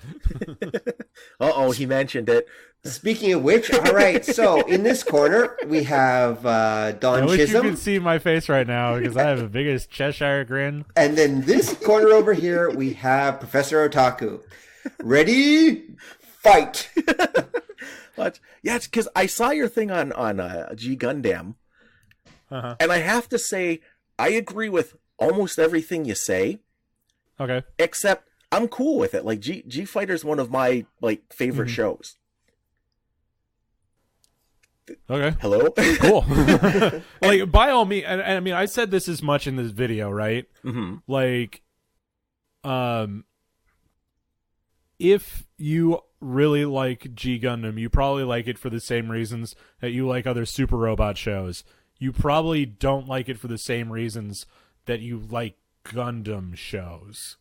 Uh-oh, he mentioned it.
Speaking of which, all right, so in this corner, we have Don
I wish
Chisholm.
you could see my face right now, because I have the biggest Cheshire grin.
And then this corner over here, we have Professor Otaku. Ready? Fight!
Yeah, it's because I saw your thing on G Gundam, and I have to say, I agree with almost everything you say.
Okay.
Except I'm cool with it. Like G-Fighter is one of my favorite shows.
Okay.
Hello?
Cool. Like, by all means, and I mean, I said this as much in this video, right?
Mm-hmm.
Like, if you really like G Gundam, you probably like it for the same reasons that you like other super robot shows. You probably don't like it for the same reasons that you like Gundam shows.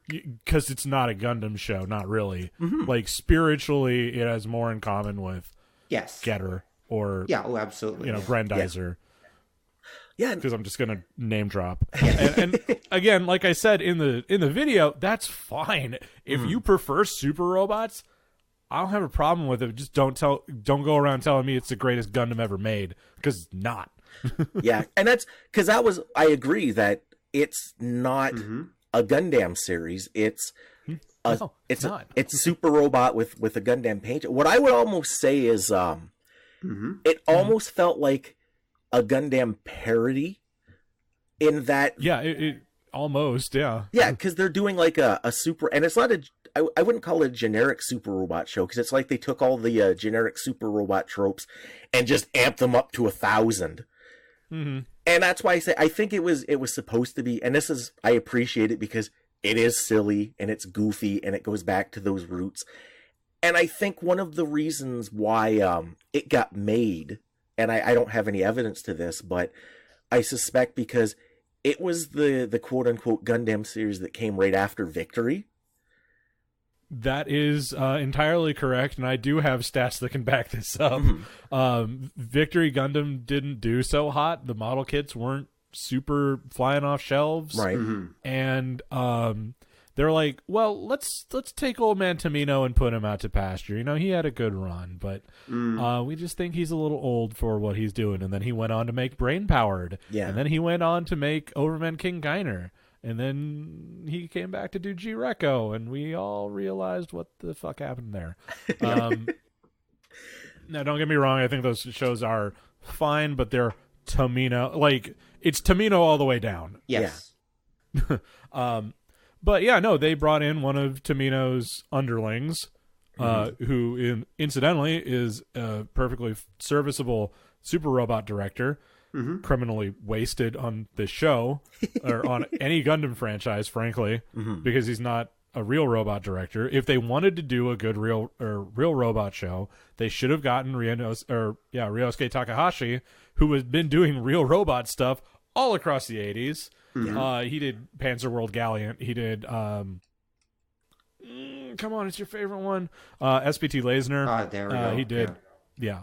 Because it's not a Gundam show, not really. Like, spiritually, it has more in common with Getter or
absolutely,
Grandizer.
Yeah,
because I'm just gonna name drop. And again, like I said in the video, that's fine. If you prefer super robots, I don't have a problem with it. Just don't go around telling me it's the greatest Gundam ever made, because it's not.
Yeah, and that's because I agree that it's not a Gundam series. It's it's Super Robot with a Gundam paint. What I would almost say is it almost felt like a Gundam parody in that.
Yeah, it almost, yeah.
Yeah, because they're doing like a super, and it's not I wouldn't call it a generic Super Robot show, because it's like they took all the generic Super Robot tropes and just amped them up to 1,000. And that's why I say I think it was supposed to be, and I appreciate it because It is silly and it's goofy and it goes back to those roots. And I think one of the reasons why it got made, and I don't have any evidence to this, but I suspect because it was the quote-unquote Gundam series that came right after Victory.
That is entirely correct, and I do have stats that can back this up. Victory Gundam didn't do so hot. The model kits weren't super flying off shelves.
Right.
And they're like, well, let's take old man Tamino and put him out to pasture. You know, he had a good run, but we just think he's a little old for what he's doing. And then he went on to make Brain Powered.
Yeah.
And then he went on to make Overman King Geiner. And then he came back to do G-Reco, and we all realized what the fuck happened there. Now, don't get me wrong. I think those shows are fine, but they're Tamino. Like, it's Tamino all the way down.
Yes.
Yeah. But yeah, no, they brought in one of Tamino's underlings, who incidentally is a perfectly serviceable super robot director, criminally wasted on this show or on any Gundam franchise, frankly, because he's not a real robot director. If they wanted to do a good real robot show, they should have gotten Ryosuke Takahashi, who has been doing real robot stuff all across the 80s. He did Panzer World Gallant. He did come on, it's your favorite one. SPT Lasner.
There we go.
He did. Yeah.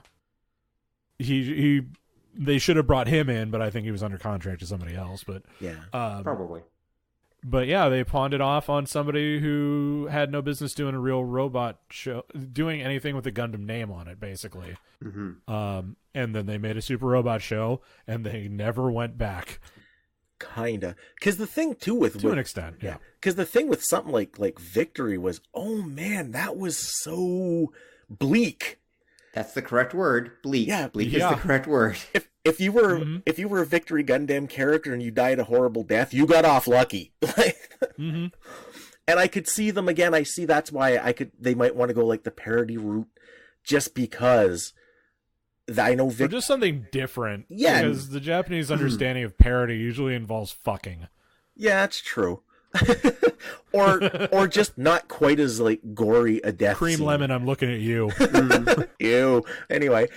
They should have brought him in, but I think he was under contract to somebody else. But
probably.
But yeah, they pawned it off on somebody who had no business doing a real robot show, doing anything with a Gundam name on it, basically. And then they made a super robot show, and they never went back.
Kinda, because the thing too with
an extent, yeah.
Because the thing with something like Victory was, oh man, that was so bleak.
That's the correct word. Bleak.
Yeah,
bleak is the correct word.
If you were a Victory Gundam character and you died a horrible death, you got off lucky. And I could see them again. I see that's why they might want to go like the parody route, just because. I know
or just something different.
Yeah.
Because the Japanese understanding of parody usually involves fucking.
Yeah, that's true. or just not quite as like gory a death
Cream
scene.
Lemon, I'm looking at you.
Ew. Anyway.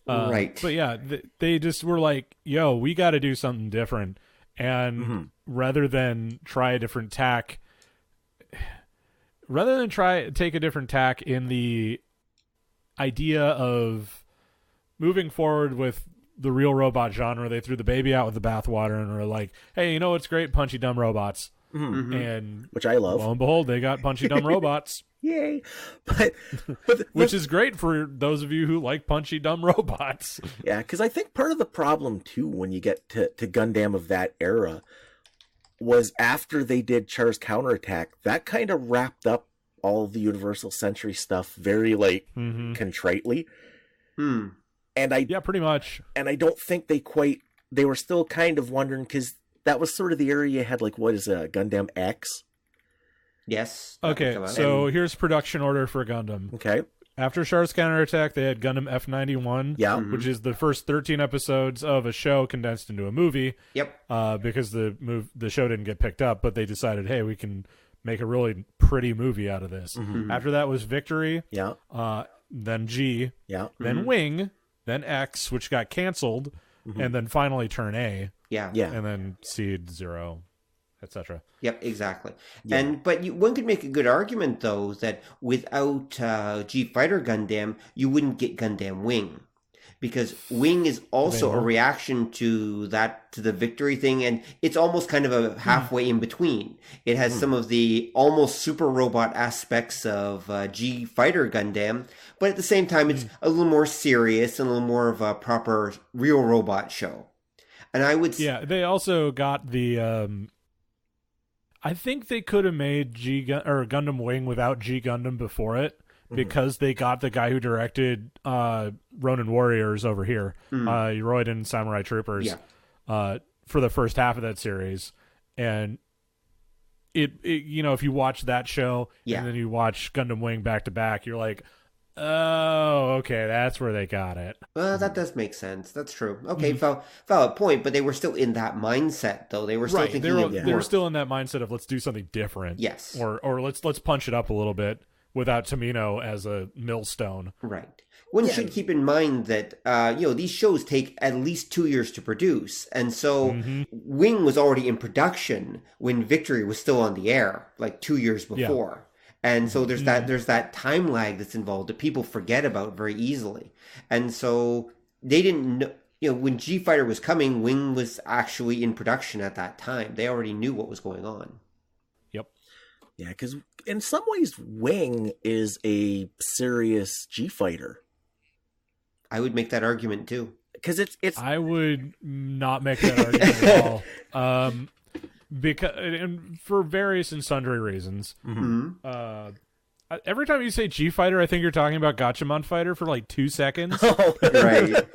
Right.
But yeah, they just were like, yo, we got to do something different. And rather than try a different tack, take a different tack in the idea of moving forward with the real robot genre, they threw the baby out with the bathwater and were like, hey, you know what's great? Punchy dumb robots. And
which I love.
Lo and behold, they got punchy dumb robots.
Yay. But
which is great for those of you who like punchy dumb robots.
Yeah, because I think part of the problem too when you get to Gundam of that era was after they did Char's Counterattack, that kind of wrapped up all the Universal Century stuff very contritely. And
pretty much.
And I don't think they were still kind of wondering, because that was sort of the area you had, like, what is a Gundam X?
Yes.
Okay, so here's production order for Gundam.
Okay.
After Char's Counterattack, they had Gundam F91, which is the first 13 episodes of a show condensed into a movie.
Yep.
Because the show didn't get picked up, but they decided, hey, we can make a really pretty movie out of this. After that was Victory.
Yeah.
Then G.
Yeah.
Then Wing. Then X, which got canceled. And then finally Turn A.
Yeah.
And then Seed, Zero, etc.
Yep, exactly.
Yeah.
But one could make a good argument, though, that without G-Fighter Gundam, you wouldn't get Gundam Wing. Because Wing is also a reaction to the Victory thing, and it's almost kind of a halfway in between. It has some of the almost super robot aspects of G-Fighter Gundam, but at the same time, it's a little more serious and a little more of a proper real robot show. And I would...
Yeah, they also got the... I think they could have made Gundam Wing without G Gundam before it, because they got the guy who directed Ronin Warriors over here, Roiden Samurai Troopers, for the first half of that series. And it if you watch that show and then you watch Gundam Wing back to back, you're like, Oh, okay, that's where they got it.
That does make sense. That's true. Okay, valid point. But they were still in that mindset, though. They were still thinking
they were still in that mindset of let's do something different.
Yes.
Or let's punch it up a little bit without Tamino as a millstone.
Right. One should keep in mind that these shows take at least 2 years to produce, and so Wing was already in production when Victory was still on the air, like 2 years before. And so there's that time lag that's involved that people forget about very easily. And so they didn't know, when G-Fighter was coming, Wing was actually in production at that time. They already knew what was going on. Yep.
Yeah, because in some ways, Wing is a serious G-Fighter.
I would make that argument too.
Because it's.
I would not make that argument at all. Because and for various and sundry reasons. Every time you say G-Fighter, I think you're talking about Gatchaman Fighter for like 2 seconds.
Right.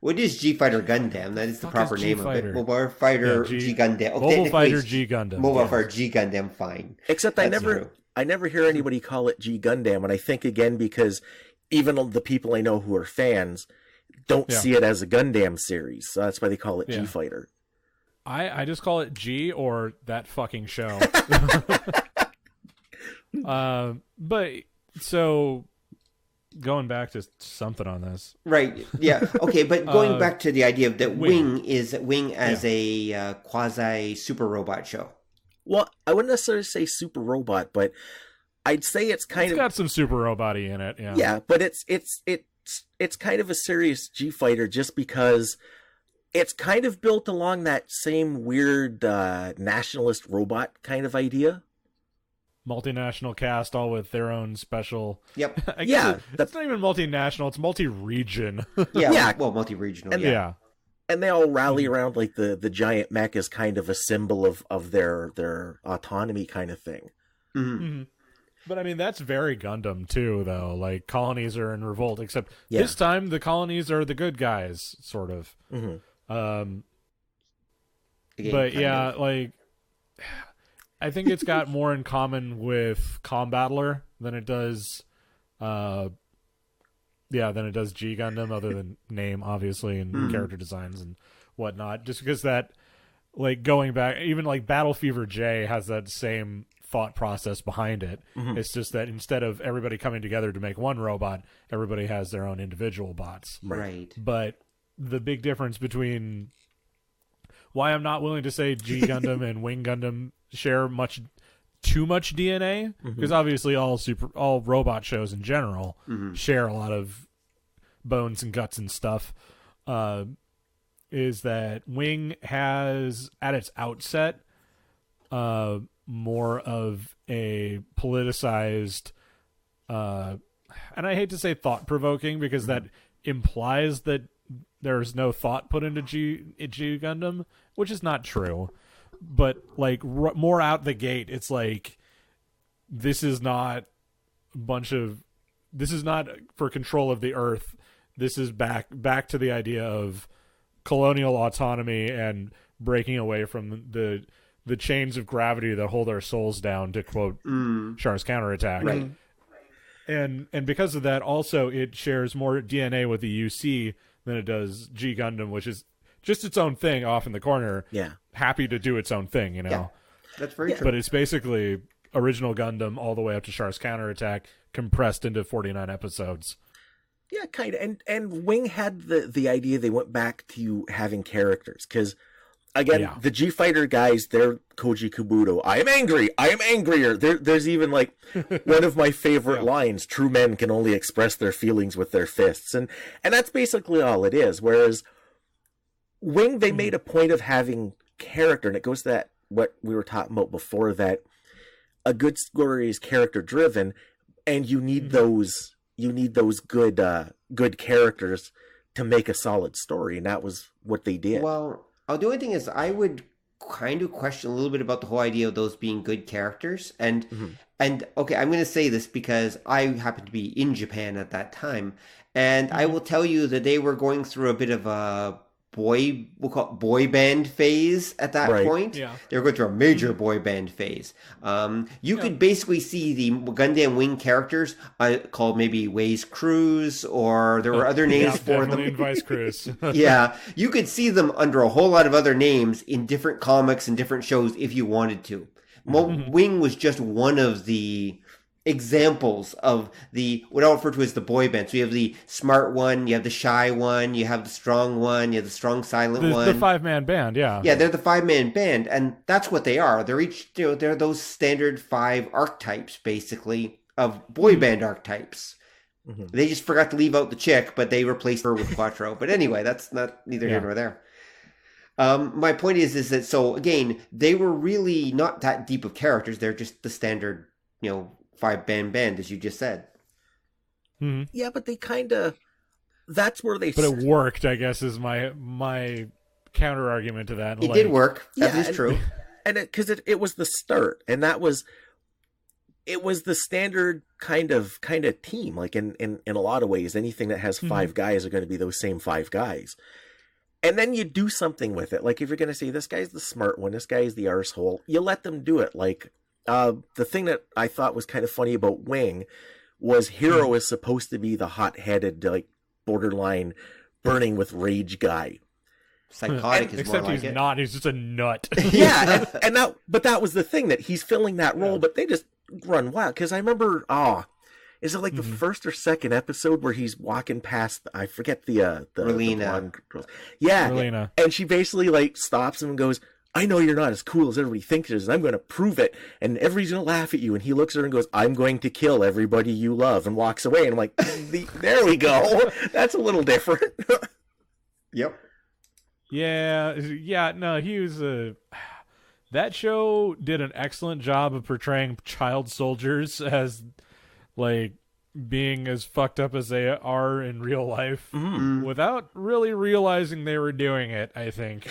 What is G-Fighter Gundam? That is the proper name of it. Mobile Fighter G Gundam.
Mobile Fighter G Gundam.
Mobile Fighter G Gundam, fine.
Except I never hear anybody call it G Gundam, and I think again because even the people I know who are fans don't see it as a Gundam series, so that's why they call it G-Fighter.
I just call it G or that fucking show. But so going back to something on this.
Right. Yeah. Okay. But going back to the idea of that Wing as a quasi super robot show.
Well, I wouldn't necessarily say super robot, but I'd say it's
got some super robot-y in it. Yeah.
Yeah. But it's kind of a serious G-Fighter just because it's kind of built along that same weird nationalist robot kind of idea.
Multinational cast, all with their own special.
Yep.
That's not even multinational; it's multi-region.
Well, multi-regional.
And they all rally around like the giant mech as kind of a symbol of their autonomy kind of thing.
But I mean, that's very Gundam too, though. Like colonies are in revolt, except this time the colonies are the good guys, sort of. But yeah, like I think it's got more in common with Combattler than it does G Gundam, other than name obviously and character designs and whatnot. Just because that, like, going back, even like Battle Fever J has that same thought process behind it. It's just that instead of everybody coming together to make one robot, everybody has their own individual bots.
Right.
But the big difference between why I'm not willing to say G Gundam and Wing Gundam share too much DNA, because obviously all robot shows in general share a lot of bones and guts and stuff, is that Wing has at its outset more of a politicized and I hate to say thought-provoking because that implies that there's no thought put into G Gundam, which is not true. But like more out the gate, it's like this is not for control of the Earth. This is back to the idea of colonial autonomy and breaking away from the chains of gravity that hold our souls down, to quote Char's Counterattack.
Right.
And because of that, also it shares more DNA with the UC than it does G Gundam, which is just its own thing off in the corner.
Yeah.
Happy to do its own thing, you know?
Yeah. That's very true.
But it's basically original Gundam all the way up to Char's Counterattack compressed into 49 episodes.
Yeah, kind of. And Wing had the idea they went back to having characters. Because, again, the G-Fighter guys, they're Koji Kabuto. I am angry. I am angrier. There's even, like, one of my favorite lines, true men can only express their feelings with their fists. And that's basically all it is. Whereas Wing, they made a point of having character. And it goes to that, what we were talking about before, that a good story is character-driven, and you need those good characters to make a solid story, and that was what they did.
Well, the only thing is, I would kind of question a little bit about the whole idea of those being good characters, and okay, I'm going to say this because I happened to be in Japan at that time, and I will tell you that they were going through a bit of a we'll call it boy band phase at that point.
Yeah.
They were going through a major boy band phase. You could basically see the Gundam Wing characters called maybe Waze Cruise, or there were other names for them.
In Vice Cruise.
Yeah, you could see them under a whole lot of other names in different comics and different shows if you wanted to. Wing was just one of the examples of what I'll refer to as the boy band. So you have the smart one, you have the shy one, you have the strong one, you have the strong silent one.
The 5-man band, yeah.
Yeah, they're the 5-man band, and that's what they are. They're each, they're those standard 5 archetypes, basically, of boy band archetypes. They just forgot to leave out the chick, but they replaced her with Quattro. But anyway, that's neither here nor there. My point is that, so again, they were really not that deep of characters. They're just the standard, 5-man band, as you just said.
Yeah, but they kind of, that's where they...
But it worked, I guess, is my counter argument to that.
It did work. That is true.
And because it was the start, and it was the standard kind of team. Like in a lot of ways, anything that has 5 guys are going to be those same 5 guys. And then you do something with it. Like if you're going to say, this guy's the smart one, this guy's the arsehole, you let them do it. Like the thing that I thought was kind of funny about Wing was Hero is supposed to be the hot-headed, like borderline burning with rage guy.
Psychotic is
except
more like
he's
it.
not. He's just a nut.
Yeah, but that was the thing, that he's filling that role, but they just run wild. Because I remember, is it like the first or second episode where he's walking past, I forget the blonde girl. Yeah,
Relena.
And she basically like stops him and goes, I know you're not as cool as everybody thinks it is, and I'm going to prove it, and everybody's going to laugh at you. And he looks at her and goes, I'm going to kill everybody you love, and walks away. And I'm like, there we go. That's a little different.
Yep.
Yeah, no, he was that show did an excellent job of portraying child soldiers as, like, being as fucked up as they are in real life without really realizing they were doing it, I think.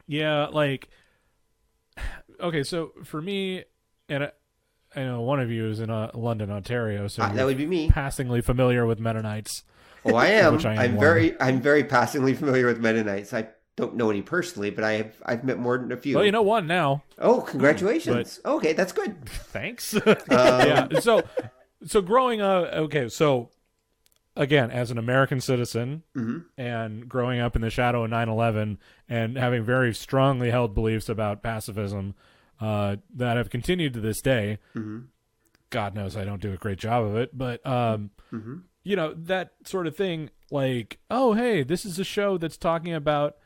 Yeah, like, okay, so for me, and I know one of you is in London, Ontario, so
that would be me.
Passingly familiar with Mennonites.
Oh, I am.
Which I am
I'm very passingly familiar with Mennonites. I don't know any personally, but I've met more than a few.
Well, you know one now.
Oh, congratulations! Okay, that's good.
Thanks. Yeah. So growing up, okay, so again, as an American citizen and growing up in the shadow of 9/11 and having very strongly held beliefs about pacifism that have continued to this day. God knows I don't do a great job of it, but you know, that sort of thing, like, oh, hey, this is a show that's talking about,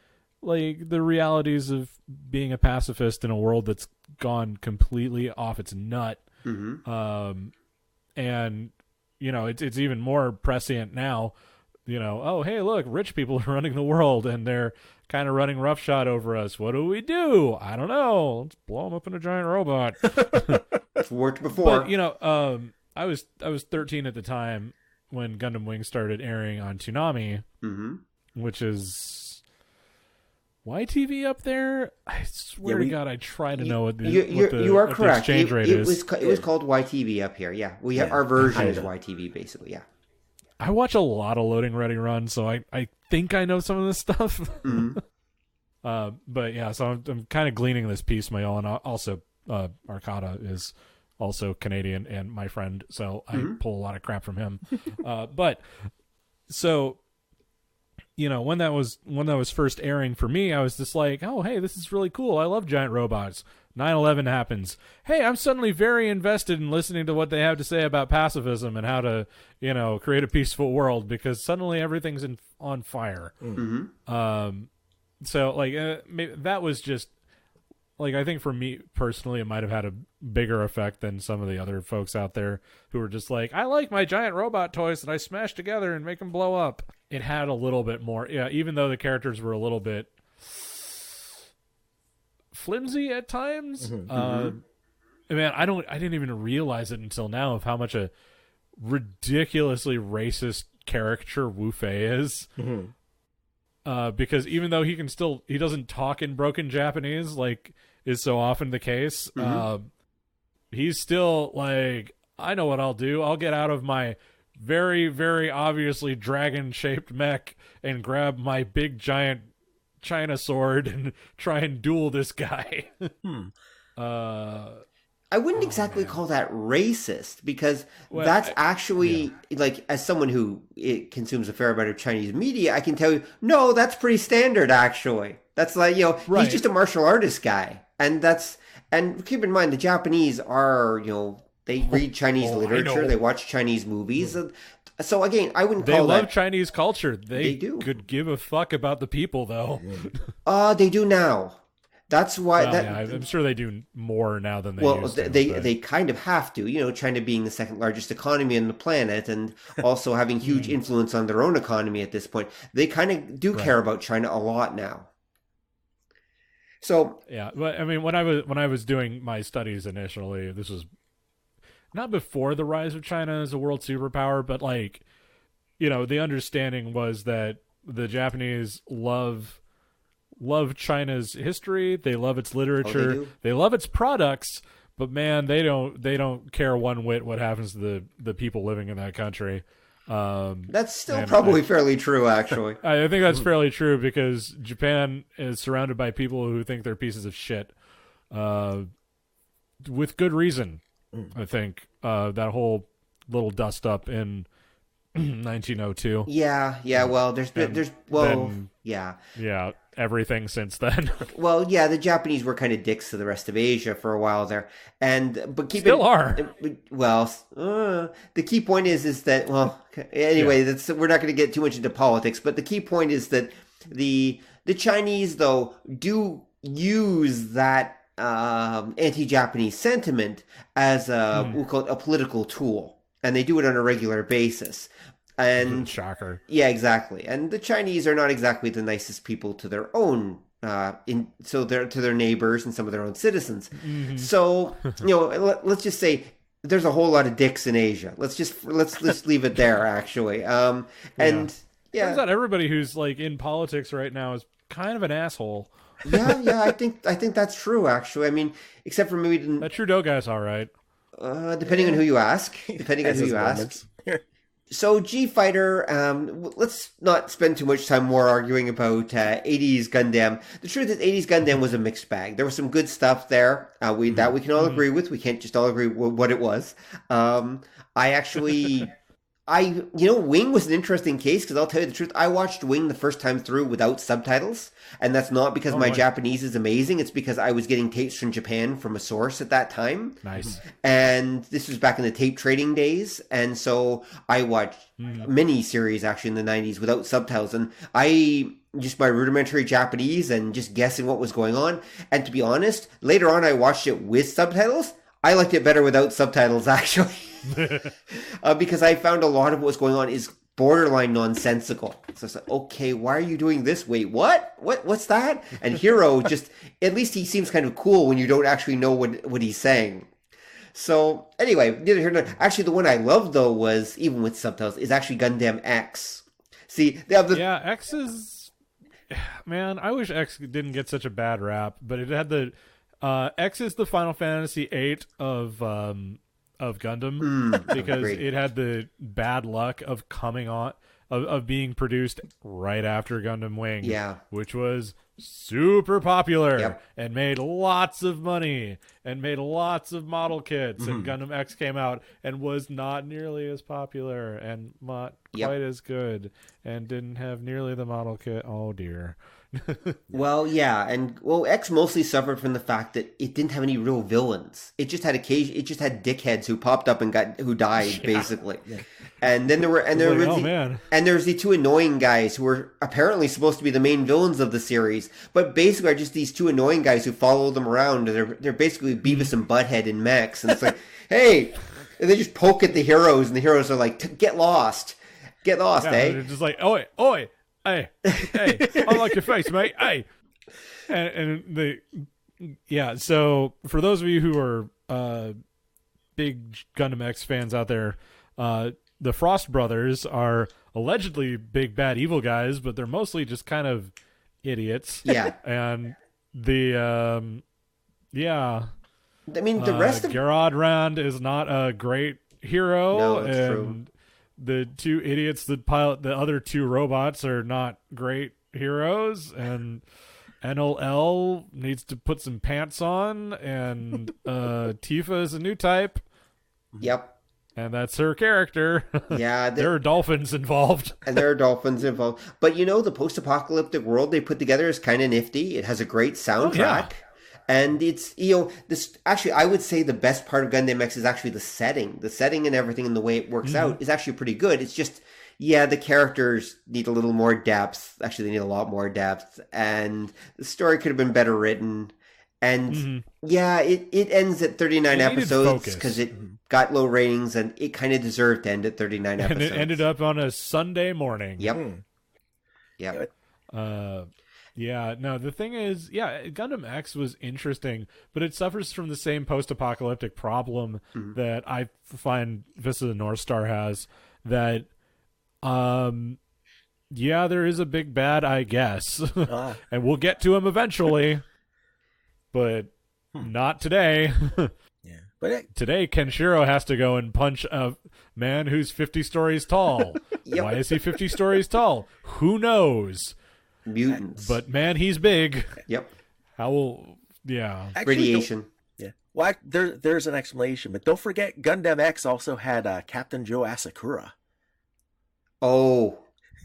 like, the realities of being a pacifist in a world that's gone completely off its nut. And, you know, it's even more prescient now, you know, oh, hey, look, rich people are running the world and they're kind of running roughshod over us. What do? I don't know. Let's blow them up in a giant robot.
It's worked before.
But, you know, I was 13 at the time when Gundam Wing started airing on Toonami, which is YTV up there. I swear to God, I try to know what the
you are correct.
exchange rate is.
It was called YTV up here. Yeah, our version is YTV basically. Yeah,
I watch a lot of Loading Ready Run, so I think I know some of this stuff. But yeah, so I'm kind of gleaning this piecemeal, and also Arcata is also Canadian and my friend, so I pull a lot of crap from him. But so, you know, when that was first airing for me, I was just like, oh, hey, this is really cool. I love giant robots. 9/11 happens. Hey, I'm suddenly very invested in listening to what they have to say about pacifism and how to, you know, create a peaceful world, because suddenly everything's on fire. So like that was just, like, I think for me personally, it might have had a bigger effect than some of the other folks out there who were just like, I like my giant robot toys that I smash together and make them blow up. It had a little bit more, yeah, even though the characters were a little bit flimsy at times. I mean, I didn't even realize it until now of how much a ridiculously racist caricature Wu Fei is. Because even though he doesn't talk in broken Japanese, like is so often the case, he's still like, I know what I'll do. I'll get out of my very, very obviously dragon-shaped mech and grab my big giant China sword and try and duel this guy.
I wouldn't exactly call that racist, because that's actually, like, as someone who consumes a fair amount of Chinese media, I can tell you, no, that's pretty standard, actually. That's like, he's just a martial artist guy. And keep in mind, the Japanese are, they read Chinese literature, they watch Chinese movies. So again, I wouldn't call that...
They love Chinese culture. They
do.
Could give a fuck about the people, though.
They do now. That's why...
I'm sure they do more now than they used to.
They kind of have to, China being the second largest economy on the planet and also having huge influence on their own economy at this point. They kind of do care about China a lot now. So...
Yeah, but I mean, when I was doing my studies initially, this was not before the rise of China as a world superpower, but like, the understanding was that the Japanese love China's history, they love its literature, they love its products, but man, they don't care one whit what happens to the people living in that country.
That's still probably fairly true, actually.
I think that's fairly true, because Japan is surrounded by people who think they're pieces of shit, with good reason. I think that whole little dust up in 1902.
Yeah. Well,
yeah, everything since then.
Well, yeah, the Japanese were kind of dicks to the rest of Asia for a while there, but Well, the key point is that anyway, we're not going to get too much into politics, but the key point is that the Chinese, though, do use that anti-Japanese sentiment as we'll call it a political tool, and they do it on a regular basis. And
shocker.
Yeah, exactly. And the Chinese are not exactly the nicest people to their own to their neighbors and some of their own citizens. Mm-hmm. So, let's just say there's a whole lot of dicks in Asia. Let's just leave it there, actually. And
turns out everybody who's like in politics right now is kind of an asshole.
yeah, I think that's true, actually. I mean, except for maybe
that Trudeau guy's all right.
Depending on who you ask. So G-Fighter, let's not spend too much time more arguing about 80s Gundam. The truth is 80s Gundam was a mixed bag. There was some good stuff there that we can all agree with. We can't just all agree with what it was. Wing was an interesting case, because I'll tell you the truth, I watched Wing the first time through without subtitles, and that's not because my Japanese is amazing, it's because I was getting tapes from Japan from a source at that time.
Nice.
And this was back in the tape trading days, and so I watched mini series actually in the 90s without subtitles, and just my rudimentary Japanese and just guessing what was going on, and to be honest, later on I watched it with subtitles. I liked it better without subtitles, actually. Because I found a lot of what was going on is borderline nonsensical. So it's like, okay, why are you doing this? Wait, what? What's that? And Hero at least he seems kind of cool when you don't actually know what he's saying. So anyway, neither here nor there. Actually, the one I loved, though, was, even with subtitles, is actually Gundam X. See, they have
X is... Man, I wish X didn't get such a bad rap, but it had the... X is the Final Fantasy VIII of Gundam, because it had the bad luck of coming on of being produced right after Gundam Wing, which was super popular and made lots of money and made lots of model kits. And Gundam X came out and was not nearly as popular and not quite as good and didn't have nearly the model kit. Oh dear.
Well, yeah, and X mostly suffered from the fact that it didn't have any real villains. It just had dickheads who popped up and who died, basically. Yeah. And then there's the two annoying guys who were apparently supposed to be the main villains of the series, but basically are just these two annoying guys who follow them around. They're basically Beavis and Butthead in mechs, and it's like, hey, and they just poke at the heroes, and the heroes are like, get lost, eh?
They're just like, oi. Hey, I like your face, mate. Hey, So for those of you who are big Gundam X fans out there, the Frost brothers are allegedly big bad evil guys, but they're mostly just kind of idiots.
Yeah,
and the I
mean, the rest of
Garrod Rand is not a great hero.
No, that's true.
the two idiots that pilot the other two robots are not great heroes, and NLL needs to put some pants on, and Tifa is a new type.
Yep.
And that's her character.
Yeah.
There are dolphins involved.
And there are dolphins involved. But the post-apocalyptic world they put together is kind of nifty. It has a great soundtrack.
Yeah.
And it's, this actually, I would say the best part of Gundam X is actually the setting. The setting and everything and the way it works out is actually pretty good. It's just, the characters need a little more depth. Actually, they need a lot more depth. And the story could have been better written. And it ends at 39 episodes because it got low ratings and it kind of deserved to end at 39 episodes.
And it ended up on a Sunday morning.
Yep. Yep.
No, the thing is, Gundam X was interesting, but it suffers from the same post-apocalyptic problem that I find Vista the North Star has, that, there is a big bad, I guess. And we'll get to him eventually, but not today.
But
today, Kenshiro has to go and punch a man who's 50 stories tall.
Yep.
Why is he 50 stories tall? Who knows?
Mutants.
But man, he's big.
Yep.
Actually,
radiation.
Well, there's an explanation, but don't forget Gundam X also had Captain Joe Asakura.
Oh,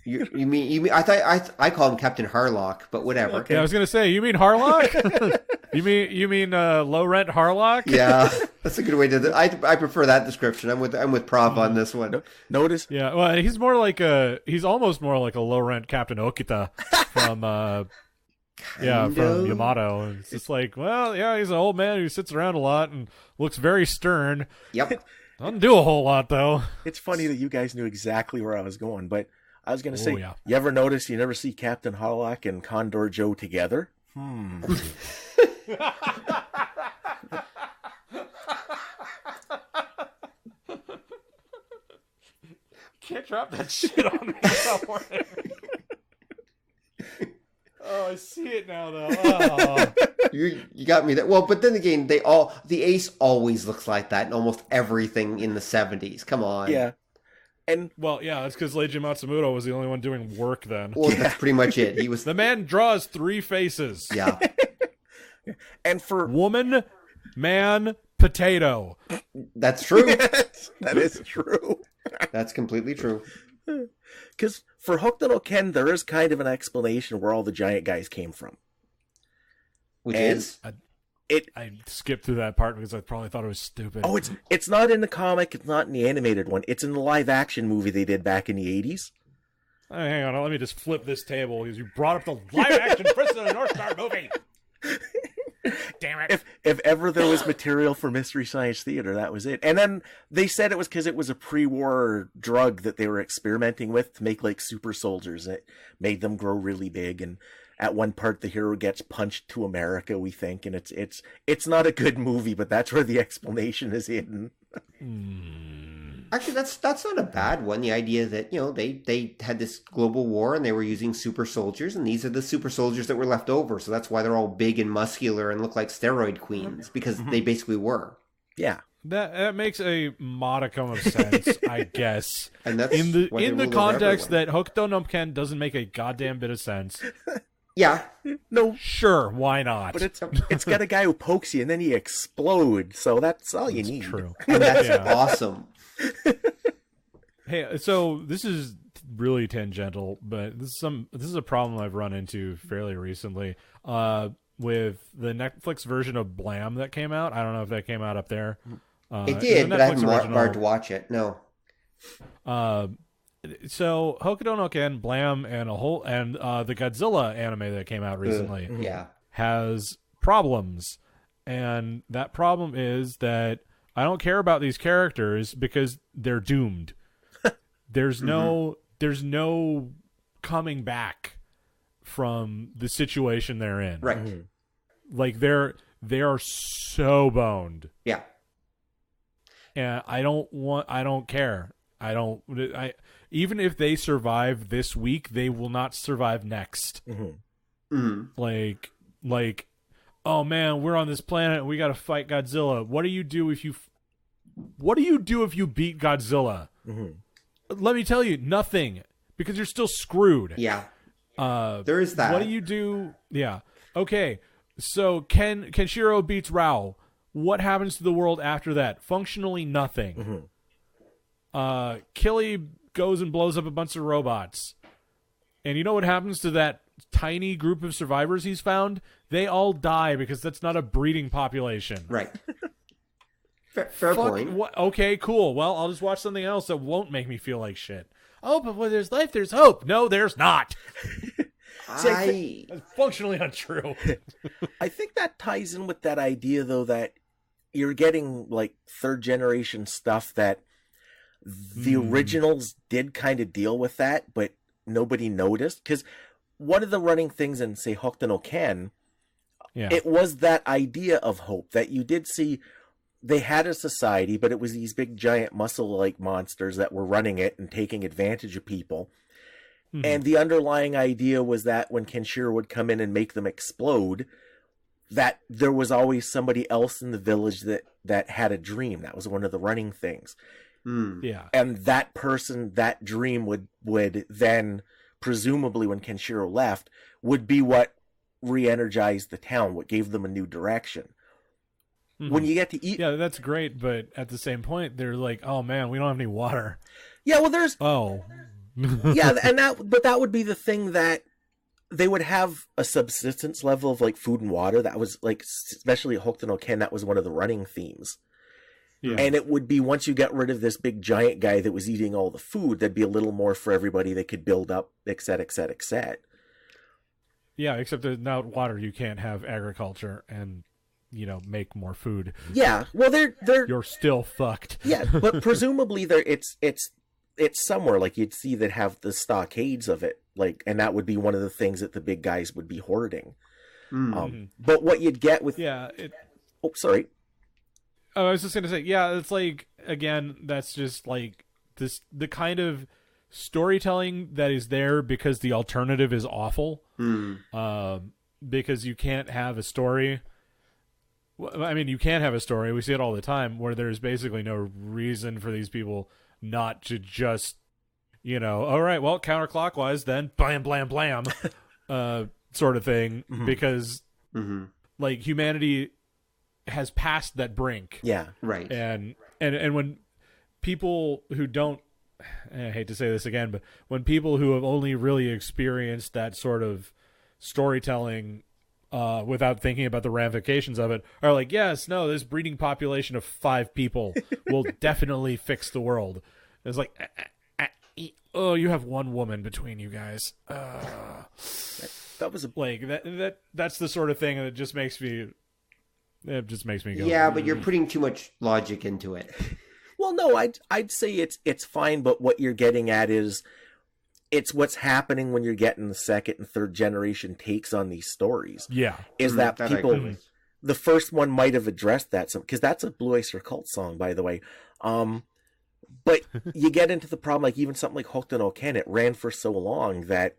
you mean? I thought I call him Captain Harlock, but whatever.
Okay. Yeah, I was gonna say, you mean Harlock? you mean low rent Harlock?
Yeah, that's a good way to. I prefer that description. I'm with Prov on this one.
Notice?
Yeah, well, he's almost more like a low rent Captain Okita from from Yamato. It's just like, he's an old man who sits around a lot and looks very stern.
Yep.
Doesn't do a whole lot though.
It's funny that you guys knew exactly where I was going, but I was going to say, you ever notice you never see Captain Harlock and Condor Joe together?
Can't drop that shit on me somewhere. Oh, I see it now, though. Oh.
You got me that. Well, but then again, the Ace always looks like that in almost everything in the 70s. Come on.
Yeah. And
that's because Leiji Matsumoto was the only one doing work then.
Well, that's pretty much it. He was
the man draws 3 faces.
Yeah.
And for
woman, man, potato.
That's true.
That is true.
That's completely true.
Because for Hokuto no Ken, there is kind of an explanation where all the giant guys came from.
Which is?
I skipped through that part because I probably thought it was stupid.
Oh, it's not in the comic. It's not in the animated one. It's in the live-action movie they did back in the 80s.
Oh, hang on, let me just flip this table because you brought up the live-action Professor the North Star movie. Damn it.
If ever there was material for Mystery Science Theater, that was it. And then they said it was because it was a pre-war drug that they were experimenting with to make like super soldiers. It made them grow really big, and at one part the hero gets punched to America, we think, and it's not a good movie, but that's where the explanation is hidden.
Actually, that's not a bad one. The idea that, they had this global war and they were using super soldiers, and these are the super soldiers that were left over. So that's why they're all big and muscular and look like steroid queens, because they basically were.
Yeah.
That makes a modicum of sense, I guess.
And that's
in the context that Hokuto no Ken doesn't make a goddamn bit of sense.
Yeah.
No.
Sure, why not?
But it's got a guy who pokes you and then he explodes, so that's all you need.
True.
And that's awesome.
Hey, so this is really tangential, but this is a problem I've run into fairly recently. With the Netflix version of Blam that came out. I don't know if that came out up there.
It did, but I haven't bothered to watch it. No.
So Hokuto no Ken, Blam, and the Godzilla anime that came out recently, has problems, and that problem is that I don't care about these characters because they're doomed. There's no coming back from the situation they're in.
Right.
Like they are so boned.
Yeah.
And I don't care. Even if they survive this week, they will not survive next. Like, oh man, we're on this planet and we got to fight Godzilla. What do you do if you beat Godzilla? let me tell you, nothing, because you're still screwed.
Yeah. There is that.
What do you do? Yeah. Okay. So Kenshiro beats Rao. What happens to the world after that? Functionally nothing. Mm-hmm. Killy goes and blows up a bunch of robots. And you know what happens to that tiny group of survivors he's found? They all die because that's not a breeding population.
Right. Fair point.
Okay, cool. Well, I'll just watch something else that won't make me feel like shit. Oh, but when there's life, there's hope. No, there's not. That's functionally untrue.
I think that ties in with that idea, though, that you're getting like third generation stuff that the originals did kind of deal with that, but nobody noticed. Because one of the running things in, say, Hokuto no Ken, it was that idea of hope that you did see. They had a society, but it was these big giant muscle-like monsters that were running it and taking advantage of people. Mm-hmm. And the underlying idea was that when Kenshiro would come in and make them explode, that there was always somebody else in the village that had a dream. That was one of the running things.
Yeah.
And that person, that dream would then, presumably when Kenshiro left, would be what re-energized the town, what gave them a new direction. Mm-hmm. When you get to eat...
Yeah, that's great, but at the same point, they're like, oh man, we don't have any water.
Yeah, well, there's...
Oh.
Yeah, and that would be the thing, that they would have a subsistence level of like food and water. That was like, especially at Hokuto no Ken, that was one of the running themes. Yeah. And it would be, once you got rid of this big giant guy that was eating all the food, there'd be a little more for everybody they could build up, et cetera, et cetera, et cetera.
Yeah, except that without water, you can't have agriculture and, make more food.
Yeah, well,
you're still fucked.
Yeah, but presumably it's somewhere, like, you'd see that have the stockades of it, like, and that would be one of the things that the big guys would be hoarding. But what you'd get with...
Yeah.
Oh, sorry.
Oh, I was just going to say, yeah, it's like, again, that's just like the kind of storytelling that is there because the alternative is awful. Because you can't have a story. I mean, you can have a story. We see it all the time where there's basically no reason for these people not to just, all right, well, counterclockwise, then blam, blam, blam, sort of thing. Mm-hmm. Because, like, humanity has passed that brink.
Yeah,
right.
And when people who don't, I hate to say this again, but when people who have only really experienced that sort of storytelling without thinking about the ramifications of it are like, yes, no, this breeding population of 5 people will definitely fix the world. It's like, oh, you have one woman between you guys.
That was
that's the sort of thing that just makes me... It just makes me go...
Yeah, but you're putting too much logic into it.
Well, no, I'd say it's fine, but what you're getting at is it's what's happening when you're getting the second and third generation takes on these stories.
Yeah.
Is that people... The first one might have addressed that, because that's a Blue Oyster Cult song, by the way. But you get into the problem, like even something like Hokuto no Ken, it ran for so long that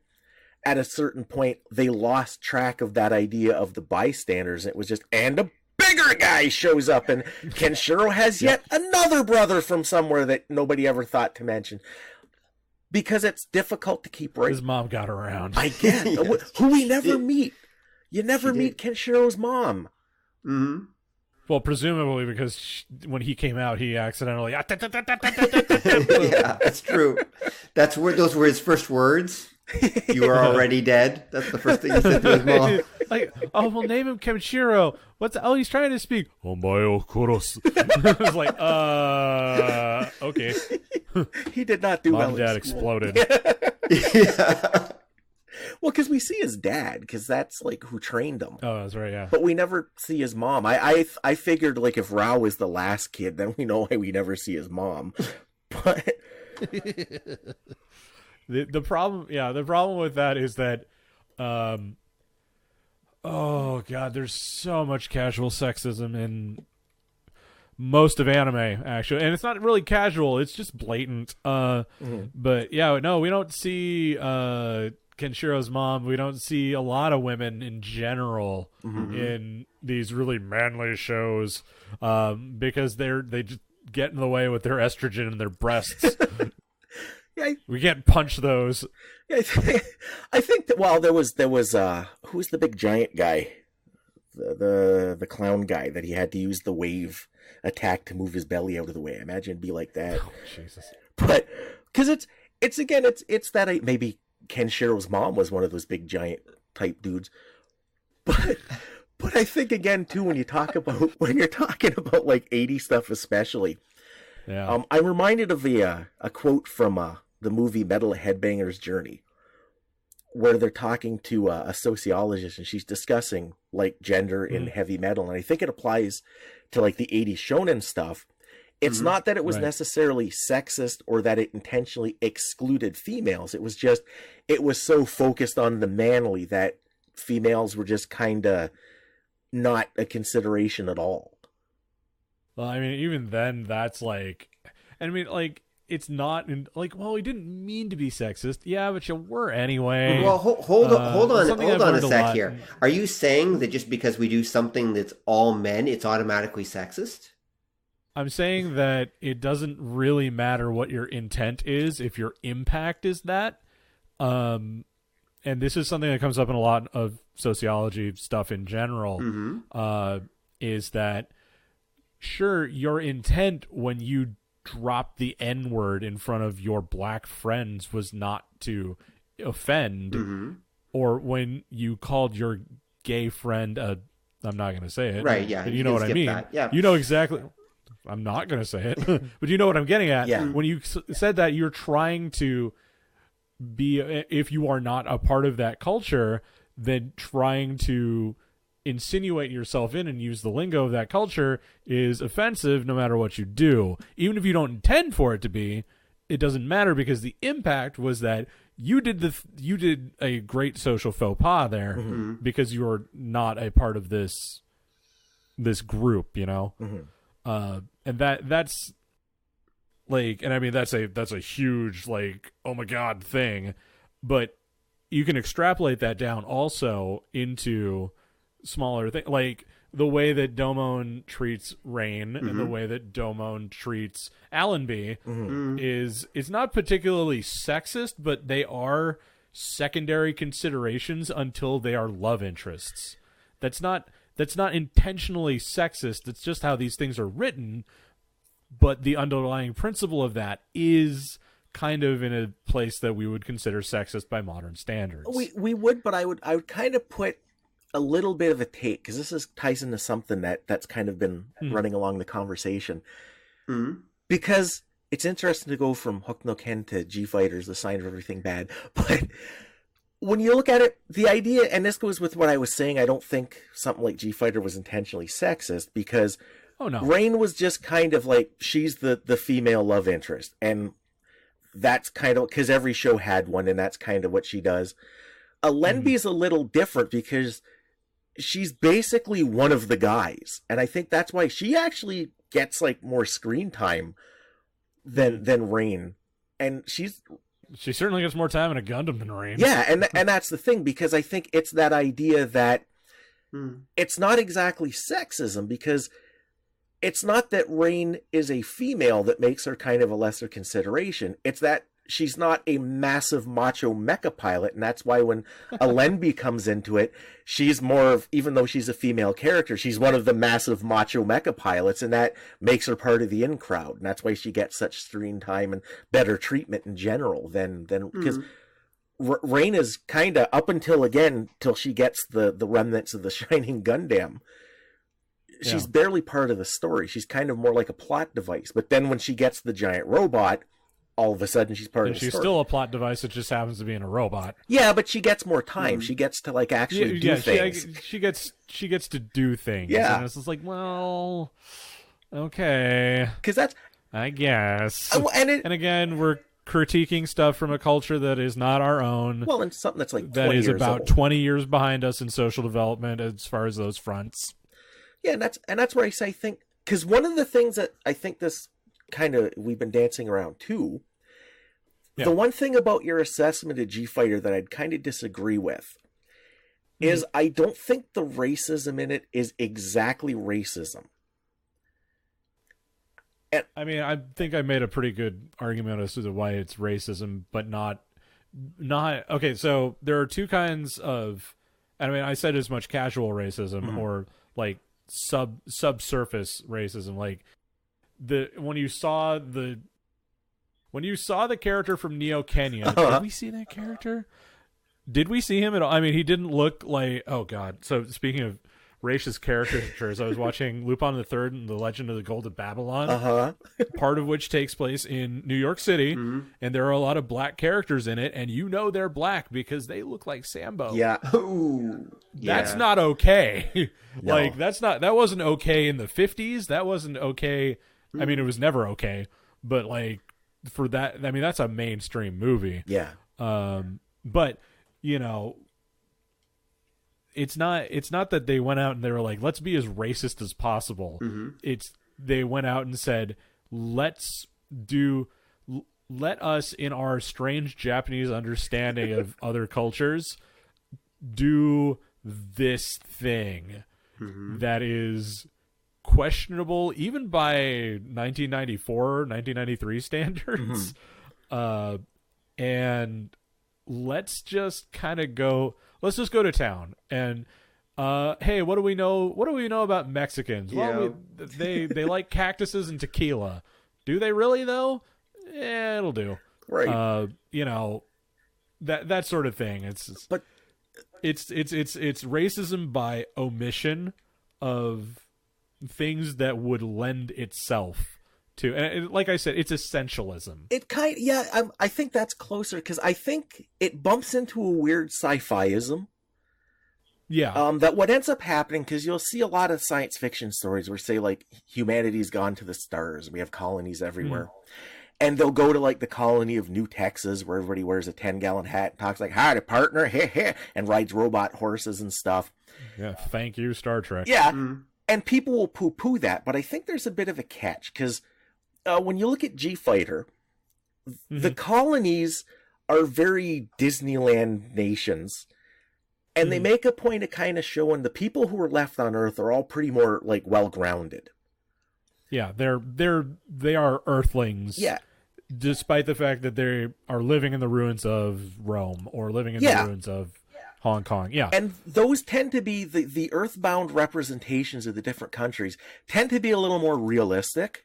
at a certain point, they lost track of that idea of the bystanders. It was just, and a bigger guy shows up, and Kenshiro has yet another brother from somewhere that nobody ever thought to mention. Because it's difficult to keep right.
His mom got around.
I guess. Yes. Who we never meet. You never meet Kenshiro's mom.
Mm-hmm.
Well, presumably because when he came out, he accidentally...
Yeah, that's true. Those were his first words. You are already dead. That's the first thing he said to his mom.
Like, oh, we'll name him Kenshiro. He's trying to speak. Omae o korosu. It's like, okay.
He did not do
well.
Mom
and Dad exploded.
Yeah.
Well, because we see his dad, because that's like who trained him.
Oh, that's right, yeah.
But we never see his mom. I figured, like, if Rao is the last kid, then we know why we never see his mom. But
the problem with that is that, oh god, there's so much casual sexism in most of anime, actually, and it's not really casual; it's just blatant. But yeah, no, we don't see Kenshiro's mom. We don't see a lot of women in general in these really manly shows because they just get in the way with their estrogen and their breasts.
Yeah,
we can't punch those.
Yeah, I think that there was who's the big giant guy, the clown guy that he had to use the wave attack to move his belly out of the way. I imagine it'd be like that.
Oh, Jesus.
But because it's that maybe Ken Shiro's mom was one of those big giant type dudes. But I think again too when you're talking about like 80s stuff especially.
Yeah.
I'm reminded of a quote from the movie Metal Headbanger's Journey, where they're talking to a sociologist and she's discussing like gender in heavy metal, and I think it applies to like the 80s shonen stuff. It's not that it was necessarily sexist or that it intentionally excluded females. It was so focused on the manly that females were just kind of not a consideration at all.
Well, I mean, even then, that's like, I mean, like, it's not like, well, we didn't mean to be sexist. Yeah, but you were anyway.
Well, hold on a sec here. Are you saying that just because we do something that's all men, it's automatically sexist?
I'm saying that it doesn't really matter what your intent is if your impact is that. And this is something that comes up in a lot of sociology stuff in general, is that, sure, your intent when you dropped the N-word in front of your black friends was not to offend, or when you called your gay friend I'm not going to say it.
Right, yeah.
But you know what I mean.
That. Yeah.
You know exactly. I'm not going to say it, but you know what I'm getting at.
Yeah.
When you said that, you're trying to be, if you are not a part of that culture, then trying to insinuate yourself in and use the lingo of that culture is offensive no matter what you do. Even if you don't intend for it to be, it doesn't matter because the impact was that you did a great social faux pas there because you're not a part of this group, you know? And that's like, and I mean, that's a huge, like, oh my God thing, but you can extrapolate that down also into smaller things, like the way that Domon treats Rain and the way that Domon treats Allenby it's not particularly sexist, but they are secondary considerations until they are love interests. That's not intentionally sexist. It's just how these things are written, but the underlying principle of that is kind of in a place that we would consider sexist by modern standards.
We would, but I would kind of put a little bit of a take, because this ties into something that's kind of been running along the conversation. Because it's interesting to go from Hook no Ken to G-Fighter's The Sign of Everything Bad, but when you look at it, the idea, and this goes with what I was saying, I don't think something like G-Fighter was intentionally sexist, because Rain was just kind of like, she's the female love interest, and that's kind of, because every show had one, and that's kind of what she does. Allenby's a little different, because she's basically one of the guys, and I think that's why she actually gets like more screen time than Rain, and she
certainly gets more time in a Gundam than Rain.
Yeah, and that's the thing, because I think it's that idea that it's not exactly sexism, because it's not that Rain is a female that makes her kind of a lesser consideration. It's that she's not a massive macho mecha pilot, and that's why when Allenby comes into it, she's more of, even though she's a female character, she's one of the massive macho mecha pilots, and that makes her part of the in crowd, and that's why she gets such screen time and better treatment in general than because Rain is kind of, up until again till she gets the remnants of the Shining Gundam, she's barely part of the story. She's kind of more like a plot device, but then when she gets the giant robot, all of a sudden she's part of the story. She's
still a plot device. It just happens to be in a robot.
Yeah, but she gets more time. She gets to like actually do things.
She gets to do things.
Yeah,
and it's just like, well, okay,
because that's,
I guess.
And
again, we're critiquing stuff from a culture that is not our own.
Well, and something that's like 20
that is
years
about
old.
20 years behind us in social development as far as those fronts.
Yeah, and that's where I say, I think, because one of the things that I think this kind of, we've been dancing around too. Yeah. The one thing about your assessment of G-Fighter that I'd kind of disagree with is I don't think the racism in it is exactly racism.
I mean, I think I made a pretty good argument as to why it's racism, but not okay. So there are two kinds of, I mean, I said as much casual racism or like subsurface racism, like when you saw the character from Neo Kenya. Did we see that character? Did we see him at all? I mean, he didn't look like. Oh God! So speaking of racist caricatures, I was watching Lupin the Third and the Legend of the Golden Babylon, part of which takes place in New York City, and there are a lot of black characters in it, and you know they're black because they look like Sambo.
Yeah.
Ooh,
That's not okay.
No.
Like that wasn't okay in the 50s. That wasn't okay. I mean, it was never okay, but like for that, I mean, that's a mainstream movie.
Yeah.
But you know, it's not that they went out and they were like, let's be as racist as possible. It's they went out and said, let us in our strange Japanese understanding of other cultures do this thing that is questionable even by 1994, 1993 standards. And let's just go to town and hey, what do we know about Mexicans? Well, they like cactuses and tequila. Do they really though? It'll do.
Right.
You know, that sort of thing. It's racism by omission of things that would lend itself to, and like I said, it's essentialism.
I think that's closer because I think it bumps into a weird sci-fi-ism.
Yeah.
That what ends up happening, because you'll see a lot of science fiction stories where, say, like, humanity's gone to the stars, we have colonies everywhere. And they'll go to, like, the colony of New Texas, where everybody wears a 10-gallon hat and talks like, howdy, partner, heh, and rides robot horses and stuff.
Yeah, thank you, Star Trek.
Yeah, and people will poo-poo that, but I think there's a bit of a catch, because when you look at G-Fighter, the colonies are very Disneyland nations. And they make a point of kind of showing the people who are left on Earth are all pretty more like well-grounded.
Yeah, they are Earthlings.
Yeah,
despite the fact that they are living in the ruins of Rome or living in the ruins of Hong Kong. Yeah,
and those tend to be the Earthbound representations of the different countries tend to be a little more realistic.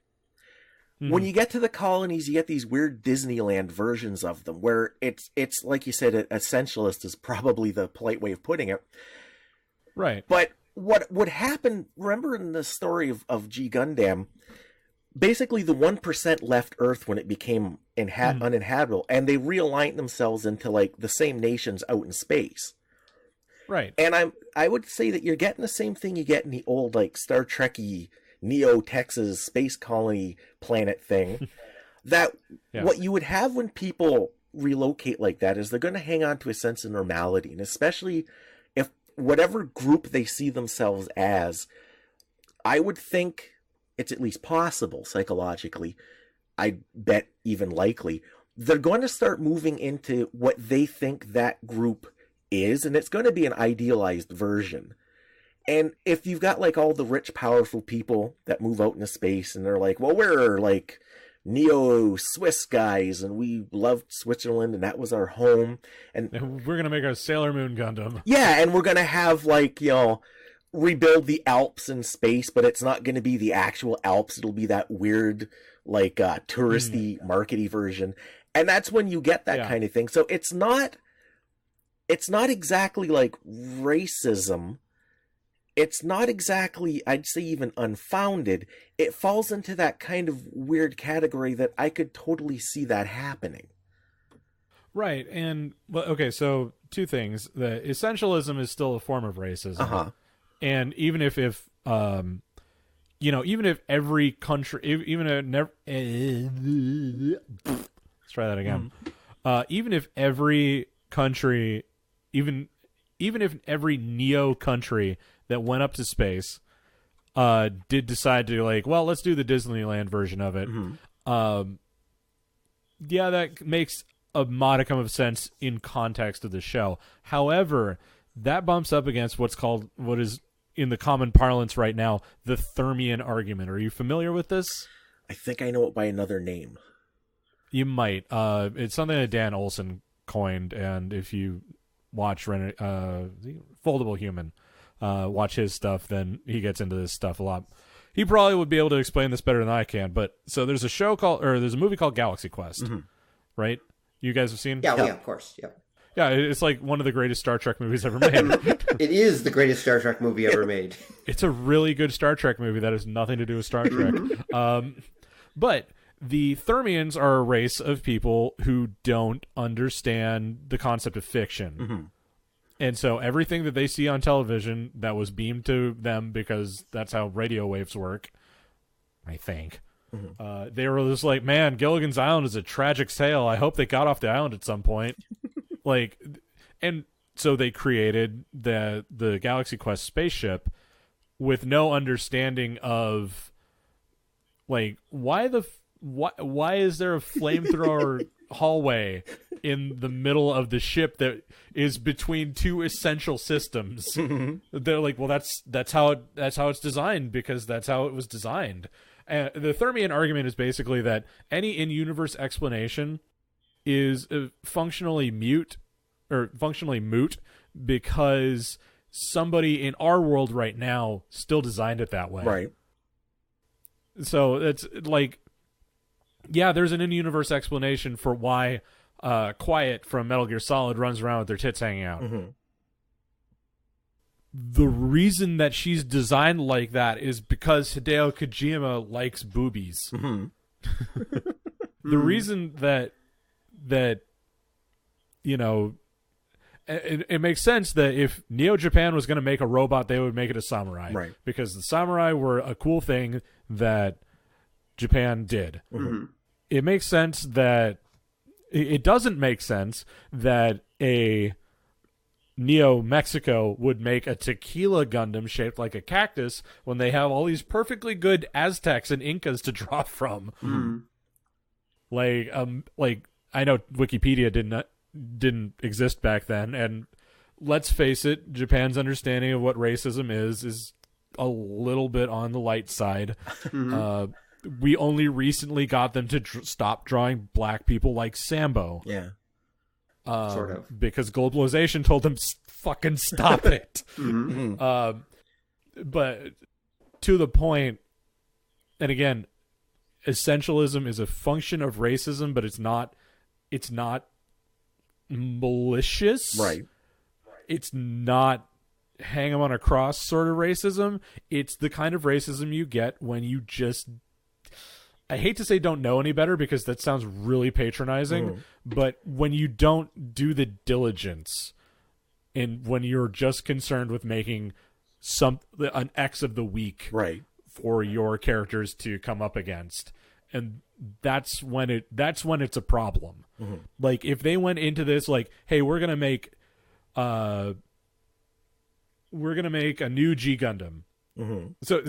When you get to the colonies, you get these weird Disneyland versions of them, where it's like you said, essentialist is probably the polite way of putting it.
Right.
But what would happen, remember in the story of G Gundam, basically the 1% left Earth when it became uninhabitable, and they realigned themselves into like the same nations out in space.
Right.
And I would say that you're getting the same thing you get in the old like Star Trek-y Neo Texas space colony planet thing. That what you would have when people relocate like that is they're going to hang on to a sense of normality, and especially if whatever group they see themselves as, I would think it's at least possible psychologically, I bet even likely, they're going to start moving into what they think that group is, and it's going to be an idealized version. And if you've got like all the rich, powerful people that move out into space and they're like, well, we're like neo-Swiss guys and we loved Switzerland and that was our home. And
we're going to make a Sailor Moon Gundam.
Yeah, and we're going to have like, you know, rebuild the Alps in space, but it's not going to be the actual Alps. It'll be that weird, like touristy, markety version. And that's when you get that kind of thing. So it's not exactly like racism. It's not exactly, I'd say, even unfounded. It falls into that kind of weird category that I could totally see that happening.
Right. And, well, okay, so two things. The essentialism is still a form of racism. And even if you know, even if every country, let's try that again. Even if every country, even if every neo country that went up to space did decide to like, well, let's do the Disneyland version of it. Yeah, that makes a modicum of sense in context of the show. However, that bumps up against what is in the common parlance right now, the Thermian argument. Are you familiar with this?
I think I know it by another name.
You might. It's something that Dan Olson coined, and if you watch Foldable Human, watch his stuff, then he gets into this stuff a lot. He probably would be able to explain this better than I can. But so there's a movie called Galaxy Quest, right? You guys have seen?
Yeah, of course. Yeah.
Yeah, it's like one of the greatest Star Trek movies ever made.
It is the greatest Star Trek movie ever made.
It's a really good Star Trek movie that has nothing to do with Star Trek. But the Thermians are a race of people who don't understand the concept of fiction. And so everything that they see on television that was beamed to them, because that's how radio waves work, I think, they were just like, man, Gilligan's Island is a tragic tale. I hope they got off the island at some point. And so they created the Galaxy Quest spaceship with no understanding of, like, why is there a flamethrower hallway in the middle of the ship that is between two essential systems? They're like, well, that's how it's designed, because that's how it was designed. And the Thermian argument is basically that any in-universe explanation is functionally moot because somebody in our world right now still designed it that way.
Right.
So it's like, yeah, there's an in-universe explanation for why Quiet from Metal Gear Solid runs around with their tits hanging out. The reason that she's designed like that is because Hideo Kojima likes boobies. The reason that you know, it makes sense that if Neo Japan was going to make a robot, they would make it a samurai,
right? Because
the samurai were a cool thing that Japan did. It makes sense that it doesn't make sense that a Neo Mexico would make a tequila Gundam shaped like a cactus when they have all these perfectly good Aztecs and Incas to draw from. Like I know Wikipedia didn't exist back then, and let's face it, Japan's understanding of what racism is a little bit on the light side. We only recently got them to stop drawing black people like Sambo.
Yeah.
Sort of.
Because globalization told them, fucking stop it. But to the point, and again, essentialism is a function of racism, but it's not malicious.
Right.
It's not hang them on a cross sort of racism. It's the kind of racism you get when you just, I hate to say don't know any better, because that sounds really patronizing, but when you don't do the diligence, and when you're just concerned with making an X of the week,
right, for
your characters to come up against, and that's when it's a problem. Like if they went into this like, hey, we're gonna make a new G Gundam. So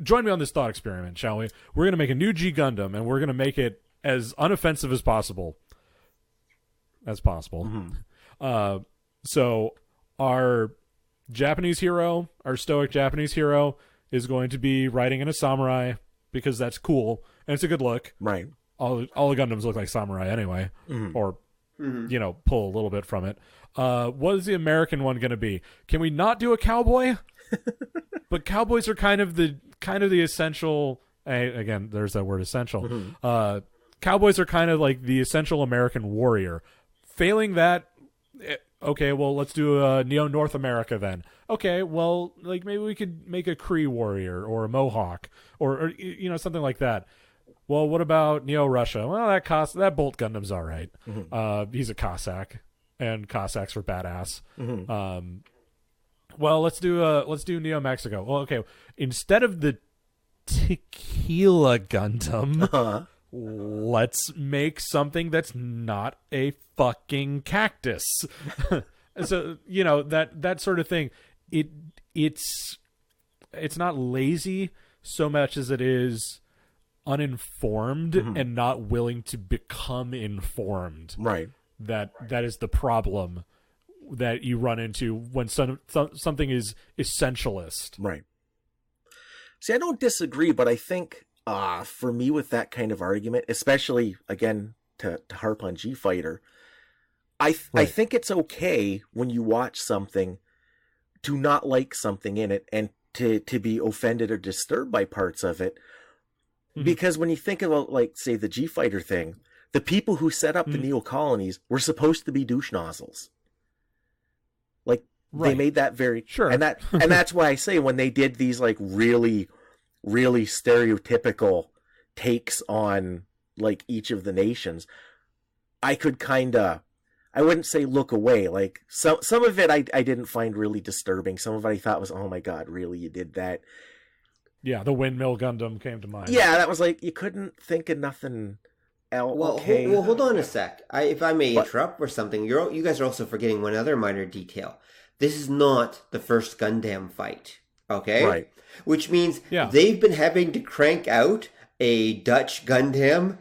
join me on this thought experiment, shall we? We're going to make a new G Gundam, and we're going to make it as unoffensive as possible. So our Japanese hero, our stoic Japanese hero, is going to be riding in a samurai, because that's cool, and it's a good look.
Right.
All the Gundams look like samurai anyway, or, you know, pull a little bit from it. What is the American one going to be? Can we not do a cowboy? But cowboys are kind of the essential. Again, there's that word essential. Cowboys are kind of like the essential American warrior. Failing that, okay, well, let's do a Neo North America then. Okay, well, like maybe we could make a Cree warrior or a Mohawk or you know, something like that. Well, what about Neo Russia? Well, that Bolt Gundam's all right. He's a Cossack, and Cossacks are badass. Well, let's do Neo Mexico. Well, okay, instead of the tequila Gundam, let's make something that's not a fucking cactus. So, you know, that sort of thing. It's not lazy so much as it is uninformed and not willing to become informed.
Right.
That is the problem that you run into when something is essentialist.
Right. See, I don't disagree, but I think For me, with that kind of argument, especially, again, to harp on G-Fighter, I think it's okay when you watch something to not like something in it and to be offended or disturbed by parts of it. Because when you think about, like, say, the G-Fighter thing, the people who set up the Neo colonies were supposed to be douche nozzles. Like, they made that very
sure.
And that's why I say when they did these, like, really, really stereotypical takes on, like, each of the nations, I could I wouldn't say look away. Like, some of it I didn't find really disturbing. Some of it I thought was, oh my God, really, you did that?
Yeah, the Windmill Gundam came to mind.
Yeah, that was like, you couldn't think of nothing else.
Well,
okay.
Hold on a sec. If I may interrupt or something, you guys are also forgetting one other minor detail. This is not the first Gundam fight, okay?
Right.
Which means they've been having to crank out a Dutch Gundam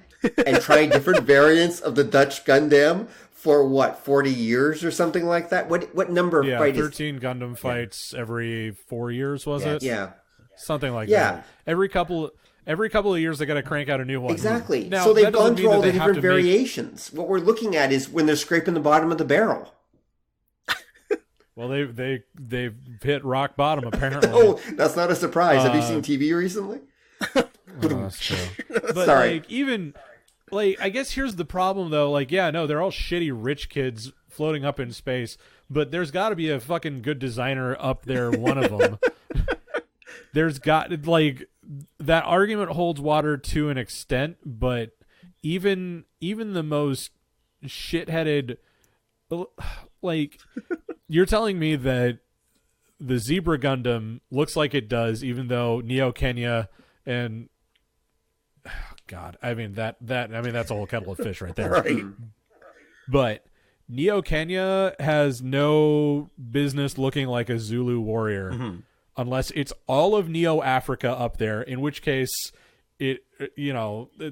and try different variants of the Dutch Gundam for what, 40 years or something like that? What number of fights?
13 Gundam fights every 4 years, was it?
Yeah.
Something like that. Every couple of years, they got to crank out a new one.
Exactly.
Now,
so they've gone through all the different variations. What we're looking at is when they're scraping the bottom of the barrel.
Well, they've hit rock bottom apparently.
Oh, that's not a surprise. Have you seen TV recently?
That's true. But
Sorry.
I guess here's the problem though. Like, yeah, no, they're all shitty rich kids floating up in space, but there's got to be a fucking good designer up there. One of them. There's got, like, that argument holds water to an extent, but even the most shitheaded, like, you're telling me that the Zebra Gundam looks like it does, even though Neo Kenya and God, I mean that's a whole kettle of fish right there.
Right.
But Neo Kenya has no business looking like a Zulu warrior. Unless it's all of Neo Africa up there, in which case the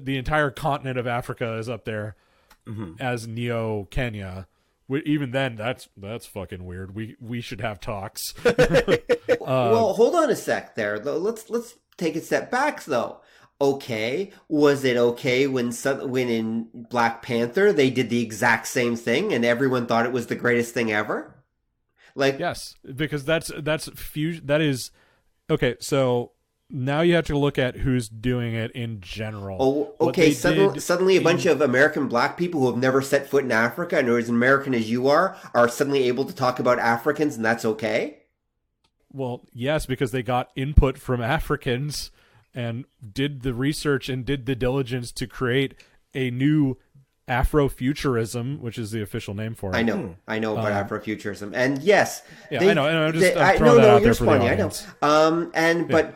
entire continent of Africa is up there as Neo Kenya. Even then, that's fucking weird. We should have talks.
Well, hold on a sec there. Let's take a step back though. Okay, was it okay when in Black Panther they did the exact same thing and everyone thought it was the greatest thing ever? Like,
yes, because that's fusion. That is okay. So now you have to look at who's doing it in general.
Oh, okay. Suddenly, a bunch of American black people who have never set foot in Africa and are as American as you are suddenly able to talk about Africans, and that's okay.
Well, yes, because they got input from Africans and did the research and did the diligence to create a new Afrofuturism, which is the official name for it.
I know about Afrofuturism, and yes,
I know. And I'm throwing that out there for the audience.
I know.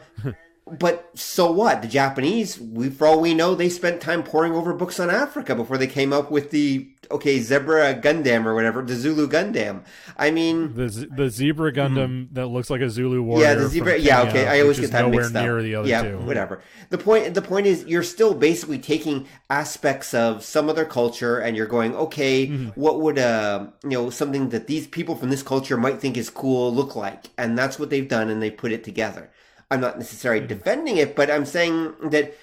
But so what? The Japanese, for all we know, they spent time poring over books on Africa before they came up with the Zebra Gundam or whatever, the Zulu Gundam. I mean,
the Zebra Gundam that looks like a Zulu warrior.
Yeah, the Zebra. Yeah, okay. I always get that mixed up.
Near the other two.
Whatever. The point is, you're still basically taking aspects of some other culture, and you're going, okay, what would something that these people from this culture might think is cool look like, and that's what they've done, and they put it together. I'm not necessarily defending it, but I'm saying that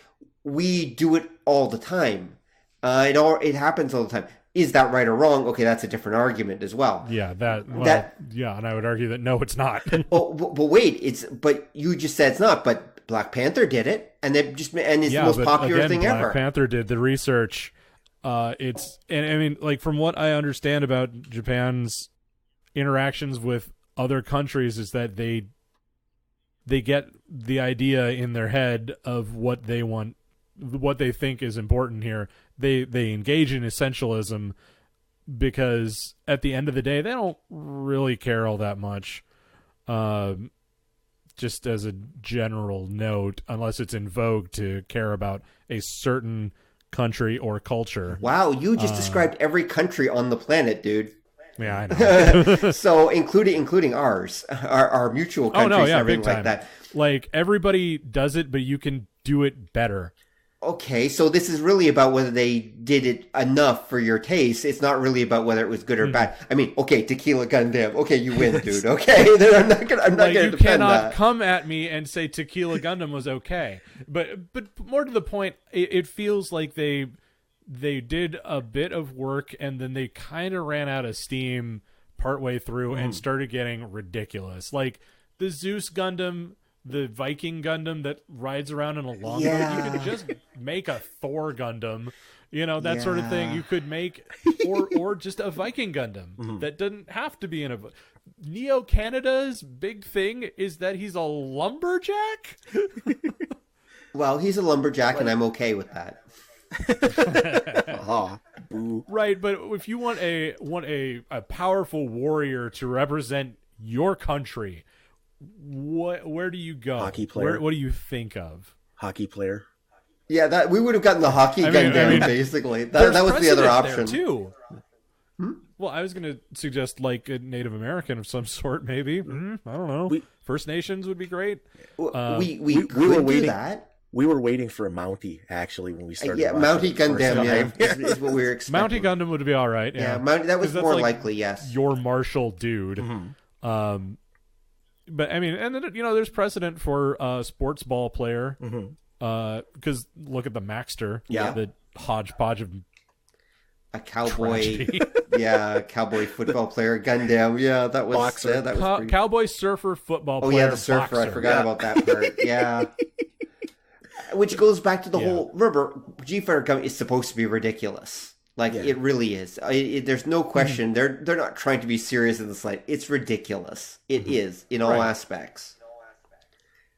we do it all the time. It happens all the time. Is that right or wrong? Okay, that's a different argument as well.
Yeah, and I would argue that no, it's not.
But wait, but you just said it's not. But Black Panther did it, and it's the most popular thing ever.
Black Panther did the research. I mean, like, from what I understand about Japan's interactions with other countries is that they get the idea in their head of what they want, what they think is important here. They engage in essentialism because at the end of the day, they don't really care all that much. Just as a general note, unless it's in vogue to care about a certain country or culture.
Wow, you just described every country on the planet, dude.
Yeah, I know.
So including ours, our mutual countries and everything like that.
Like, everybody does it, but you can do it better.
Okay, so this is really about whether they did it enough for your taste. It's not really about whether it was good or bad. I mean, okay, Tequila Gundam. Okay, you win, dude. Okay, then I'm not gonna
like,
defend
you cannot
that.
come at me and say Tequila Gundam was okay. But more to the point, it feels like they did a bit of work and then they kind of ran out of steam partway through and started getting ridiculous. Like the Zeus Gundam, the Viking Gundam that rides around in a longboat. You could just make a Thor Gundam, that sort of thing. You could make, or just a Viking Gundam that doesn't have to be in a. Neo Canada's big thing is that he's a lumberjack.
Well, he's a lumberjack, and I'm okay with that.
Right, but if you want a powerful warrior to represent your country, where do you go?
Hockey player.
What do you think of?
Hockey player.
Yeah, that we would have gotten the hockey Gundam, basically. That was the other option
too. Well, I was going to suggest like a Native American of some sort, maybe. I don't know. First Nations would be great.
We were waiting do that.
We were waiting for a Mountie, actually, when we started.
Yeah, Mountie Gundam, is what we were expecting.
Mountie Gundam would be all right. Yeah,
that was more likely, yes.
Your martial dude. But, I mean, and then, there's precedent for a sports ball player. Because look at the Maxter.
Yeah.
The hodgepodge of
a cowboy. Yeah, cowboy football player. Gundam. Yeah, that was...
Boxer.
That was pretty...
Cowboy surfer football player.
Oh, yeah, the surfer.
Boxer.
I forgot about that part. Yeah. Which goes back to the whole... Remember, G-Fighter Gundam is supposed to be ridiculous. Like, it really is. There's no question. They're not trying to be serious in the slight. It's ridiculous. It is, in all aspects.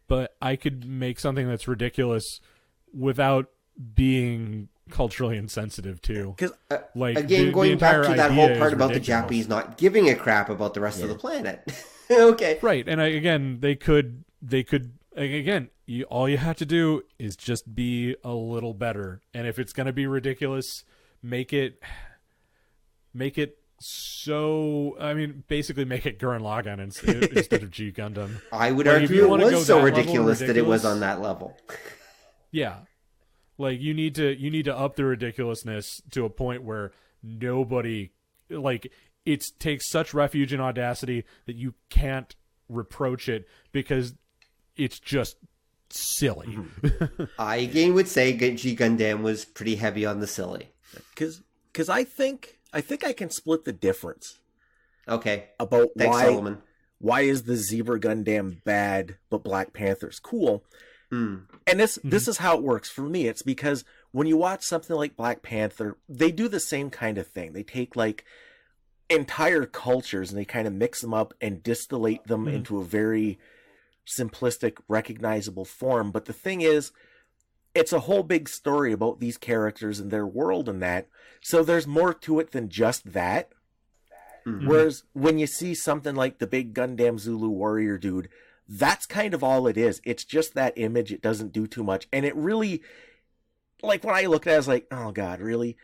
But I could make something that's ridiculous without being culturally insensitive, too.
Because, again, going back to that whole part about the Japanese not giving a crap about the rest of the planet. Okay.
Right, and they could... Again, all you have to do is just be a little better. And if it's going to be ridiculous... Make it so. I mean, basically, make it Gurren Lagann instead of G Gundam.
I would argue it was so ridiculous that it was on that level.
Yeah, like you need to up the ridiculousness to a point where nobody it takes such refuge in audacity that you can't reproach it because it's just silly.
I again would say G Gundam was pretty heavy on the silly.
Because I think I can split the difference.
Okay.
About
Thanks, Solomon.
Why is the Zebra Gundam bad, but Black Panther's cool? And this is how it works for me. It's because when you watch something like Black Panther, they do the same kind of thing. They take like entire cultures and they kind of mix them up and distillate them into a very simplistic, recognizable form. But the thing is, it's a whole big story about these characters and their world and that. So there's more to it than just that. Whereas when you see something like the big Gundam Zulu warrior dude, that's kind of all it is. It's just that image. It doesn't do too much. And it really, like when I looked at it, I was like, oh God, really?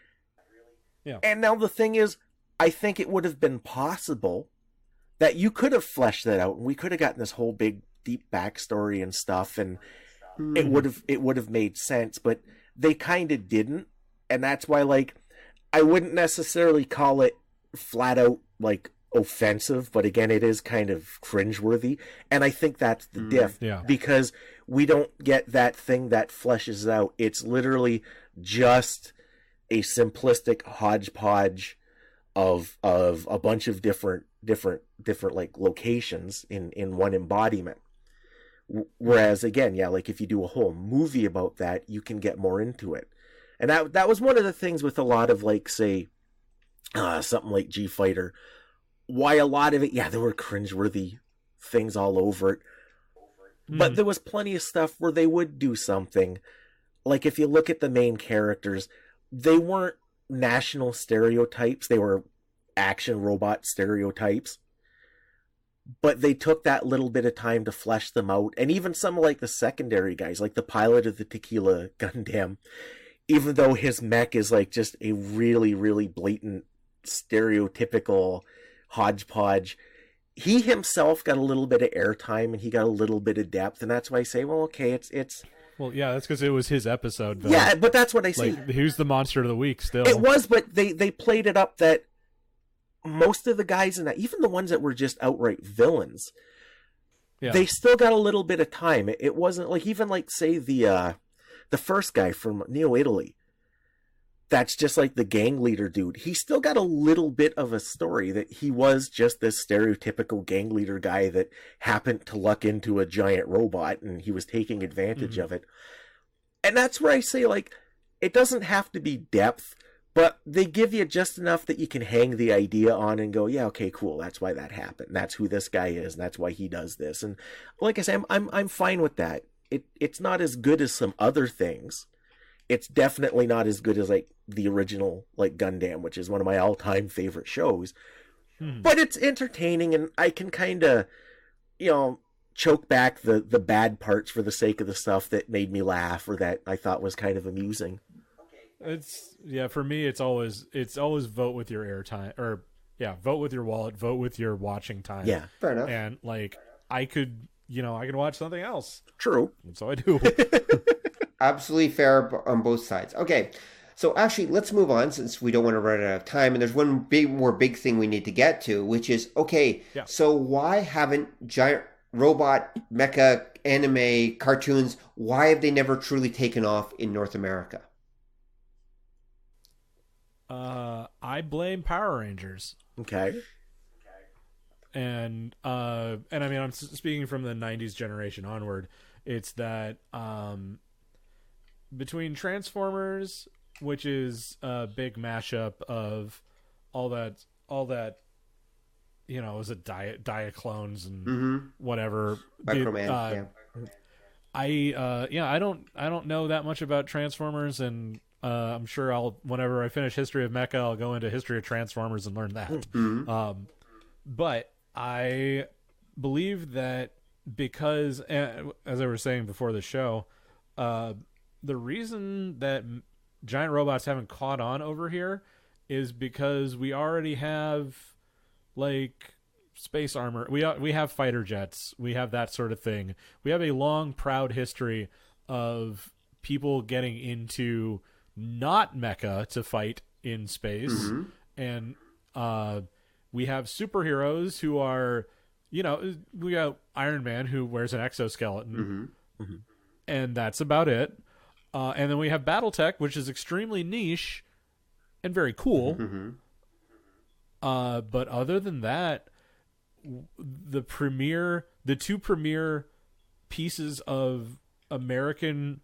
Yeah.
And now the thing is, I think it would have been possible that you could have fleshed that out and we could have gotten this whole big deep backstory and stuff and it would have made sense, but they kind of didn't, and that's why like I wouldn't necessarily call it flat out like offensive, but again it is kind of cringeworthy, and I think that's the diff because we don't get that thing that fleshes out. It's literally just a simplistic hodgepodge of a bunch of different like locations in one embodiment. Whereas again, like if you do a whole movie about that, you can get more into it. And that was one of the things with a lot of like, say, something like G-Fighter. Why a lot of it, there were cringeworthy things all over it. But there was plenty of stuff where they would do something. Like if you look at the main characters, they weren't national stereotypes. They were action robot stereotypes. But they took that little bit of time to flesh them out. And even some like the secondary guys, like the pilot of the Tequila Gundam, even though his mech is like just a really, really blatant, stereotypical hodgepodge, he himself got a little bit of airtime and he got a little bit of depth. And that's why I say, well, okay,
Well, yeah, that's because it was his episode, though.
Yeah, but that's what I say.
Like, who's the monster of the week still?
It was, but they played it up that most of the guys in that, even the ones that were just outright villains, they still got a little bit of time. It wasn't like, even like, say, the first guy from Neo Italy. That's just like the gang leader dude. He still got a little bit of a story that he was just this stereotypical gang leader guy that happened to luck into a giant robot and he was taking advantage of it. And that's where I say, like, it doesn't have to be depth, but they give you just enough that you can hang the idea on and go, yeah, okay, cool. That's why that happened. That's who this guy is. And that's why he does this. And like I say, I'm fine with that. It's not as good as some other things. It's definitely not as good as like the original like Gundam, which is one of my all-time favorite shows. But it's entertaining, and I can kind of, choke back the bad parts for the sake of the stuff that made me laugh or that I thought was kind of amusing.
For me, it's always vote with your airtime, or vote with your wallet, vote with your watching time.
Yeah,
fair enough.
And like I could watch something else.
True.
And so I do.
Absolutely fair on both sides. Okay, so actually, let's move on since we don't want to run out of time. And there's one big thing we need to get to, which is, so why haven't giant robot mecha anime cartoons, why have they never truly taken off in North America?
I blame Power Rangers.
Okay.
And I mean, I'm speaking from the 90s generation onward. It's that between Transformers, which is a big mashup of all that was it Diaclones and whatever.
Microman,
I don't know that much about Transformers, and I'm sure whenever I finish History of Mecha, I'll go into History of Transformers and learn that. But I believe that because, as I was saying before the show, the reason that giant robots haven't caught on over here is because we already have like space armor. We have fighter jets. We have that sort of thing. We have a long, proud history of people getting into not mecha to fight in space. And we have superheroes who are, we got Iron Man who wears an exoskeleton. And that's about it. And then we have Battletech, which is extremely niche and very cool. But other than that, the two premier pieces of American,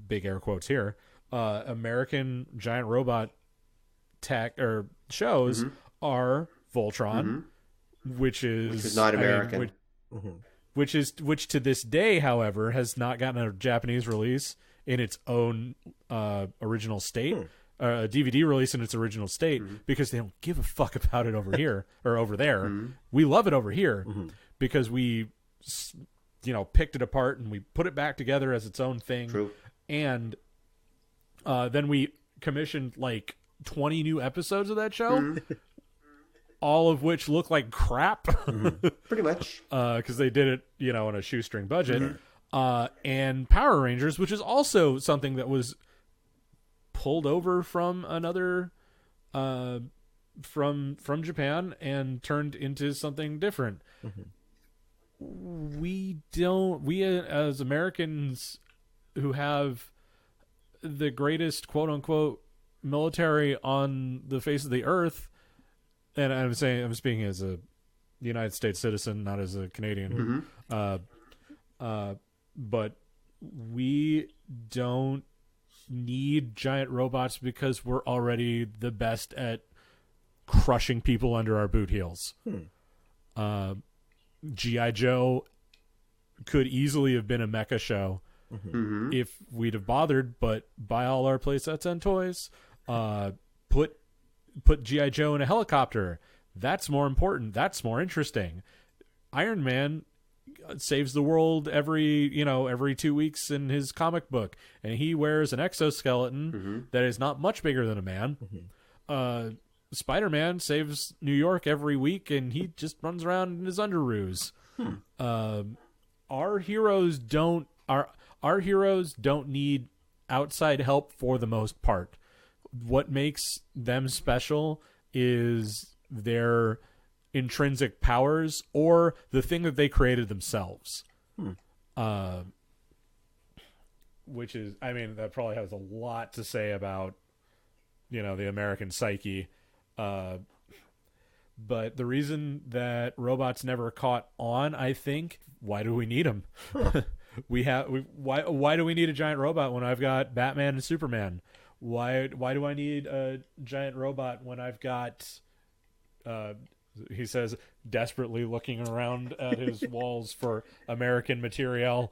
big air quotes here, American giant robot tech or shows are Voltron, which is
not American.
Which to this day, however, has not gotten a Japanese release in its own original state, a DVD release in its original state, because they don't give a fuck about it over here or over there. We love it over here because we, picked it apart and we put it back together as its own thing.
True.
And then we commissioned like 20 new episodes of that show. All of which look like crap.
Pretty much.
Because they did it, on a shoestring budget. And Power Rangers, which is also something that was pulled over from another, from Japan and turned into something different. We as Americans who have the greatest quote unquote military on the face of the earth, and I'm speaking as a United States citizen, not as a Canadian. But we don't need giant robots because we're already the best at crushing people under our boot heels. G.I. Joe could easily have been a mecha show if we'd have bothered, but buy all our play sets and toys. Put G.I. Joe in a helicopter. That's more important. That's more interesting. Iron Man saves the world every 2 weeks in his comic book, and he wears an exoskeleton that is not much bigger than a man. Spider-Man saves New York every week, and he just runs around in his underoos. Our heroes don't Our heroes don't need outside help for the most part. What makes them special is their intrinsic powers or the thing that they created themselves. Which is, I mean, that probably has a lot to say about, the American psyche. But the reason that robots never caught on, I think, why do we need them? Why do we need a giant robot when I've got Batman and Superman? Why do I need a giant robot when I've got he says, desperately looking around at his walls for American material.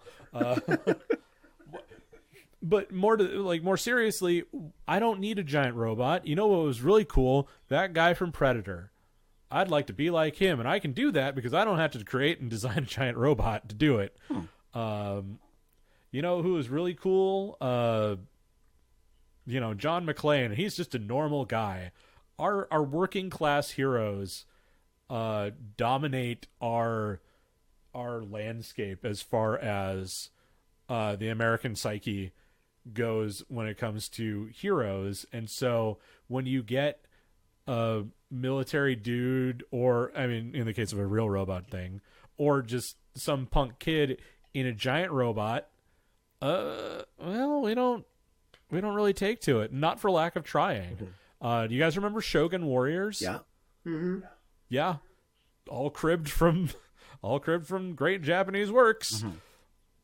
But more seriously, I don't need a giant robot. You know what was really cool? That guy from Predator. I'd like to be like him, and I can do that because I don't have to create and design a giant robot to do it. You know who is really cool? John McClane. He's just a normal guy. Our working class heroes dominate our landscape as far as the American psyche goes when it comes to heroes. And so when you get a military dude, or I mean, in the case of a real robot thing, or just some punk kid in a giant robot, well, we don't really take to it. Not for lack of trying. Do you guys remember Shogun Warriors?
Yeah.
Mm-hmm.
Yeah. All cribbed from great Japanese works.
Mm-hmm.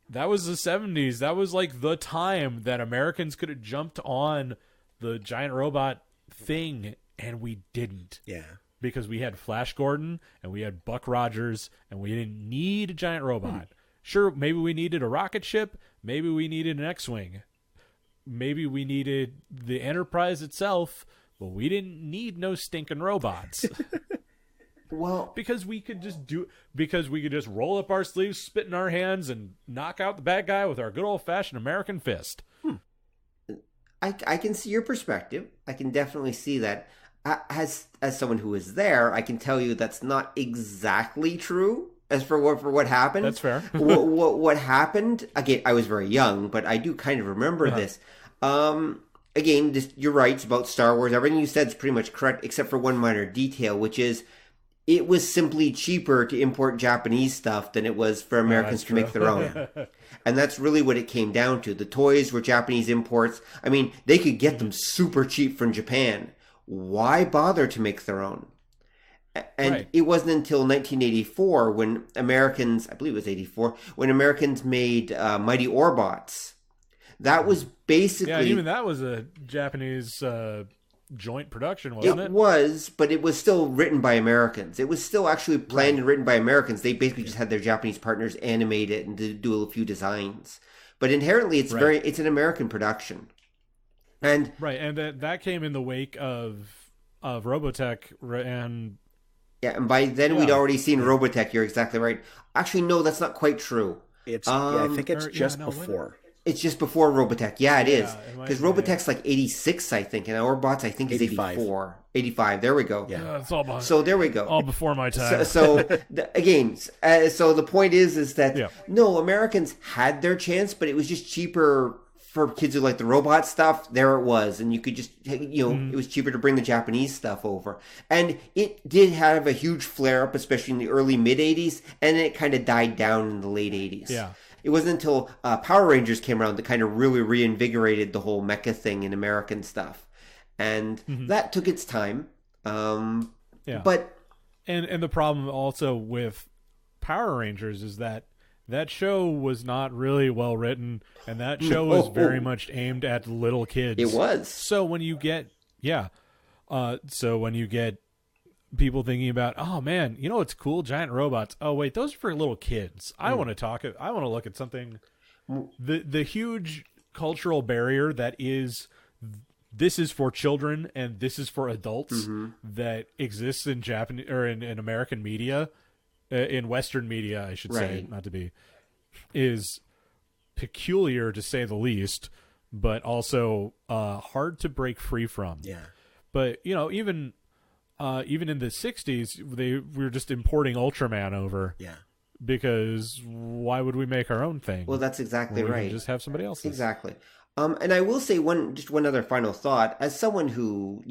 That was the 70s. That was like the time that Americans could have jumped on the giant robot thing, and we didn't.
Yeah.
Because we had Flash Gordon and we had Buck Rogers, and we didn't need a giant robot. Sure, maybe we needed a rocket ship. Maybe we needed an X-Wing. Maybe we needed the Enterprise itself, but we didn't need no stinking robots.
Well,
because we could just roll up our sleeves, spit in our hands, and knock out the bad guy with our good old-fashioned American fist.
I can see your perspective. I can definitely see that. As someone who was there, I can tell you that's not exactly true. As for what happened,
that's fair.
what happened? Again, I was very young, but I do kind of remember this. Again, you're right about Star Wars. Everything you said is pretty much correct, except for one minor detail, which is it was simply cheaper to import Japanese stuff than it was for Americans to make their own. And that's really what it came down to. The toys were Japanese imports. I mean, they could get them super cheap from Japan. Why bother to make their own? And It wasn't until 1984 when Americans, I believe it was 84, when Americans made Mighty Orbots. That was basically...
Yeah, even that was a Japanese joint production, wasn't it?
It was, but it was still written by Americans. It was still actually planned and written by Americans. They basically just had their Japanese partners animate it and do a few designs. But inherently, it's it's an American production. And
that came in the wake of Robotech and...
Yeah, and by then we'd already seen Robotech. You're exactly right. Actually, no, that's not quite true.
It's I think it's just before.
It's just before Robotech. Yeah, it is. Because Robotech's like 86, I think, and Orbots, I think, is 84. 85. There we go.
Yeah, it's all behind.
So there we go.
All before my time.
So the point is that, no, Americans had their chance, but it was just cheaper for kids who like the robot stuff. There it was. And you could just, it was cheaper to bring the Japanese stuff over. And it did have a huge flare-up, especially in the early mid-'80s, and then it kind of died down in the late 80s.
Yeah.
It wasn't until Power Rangers came around that kind of really reinvigorated the whole mecha thing in American stuff. And that took its time. But
and the problem also with Power Rangers is that show was not really well written, and that show was very much aimed at little kids.
It was.
So when you get people thinking about, oh man, you know what's cool? Giant robots. Oh wait, those are for little kids. I want to look at something. The huge cultural barrier that is, this is for children and this is for adults that exists in Japanese or in American media, in Western media, I should say, not to be, is peculiar to say the least, but also hard to break free from.
Yeah.
But even in the 60s, we were just importing Ultraman over.
Yeah.
because why would we make our own thing?
Well, that's exactly
when we
right.
can just have somebody else's.
Exactly. And I will say one other final thought. As someone who,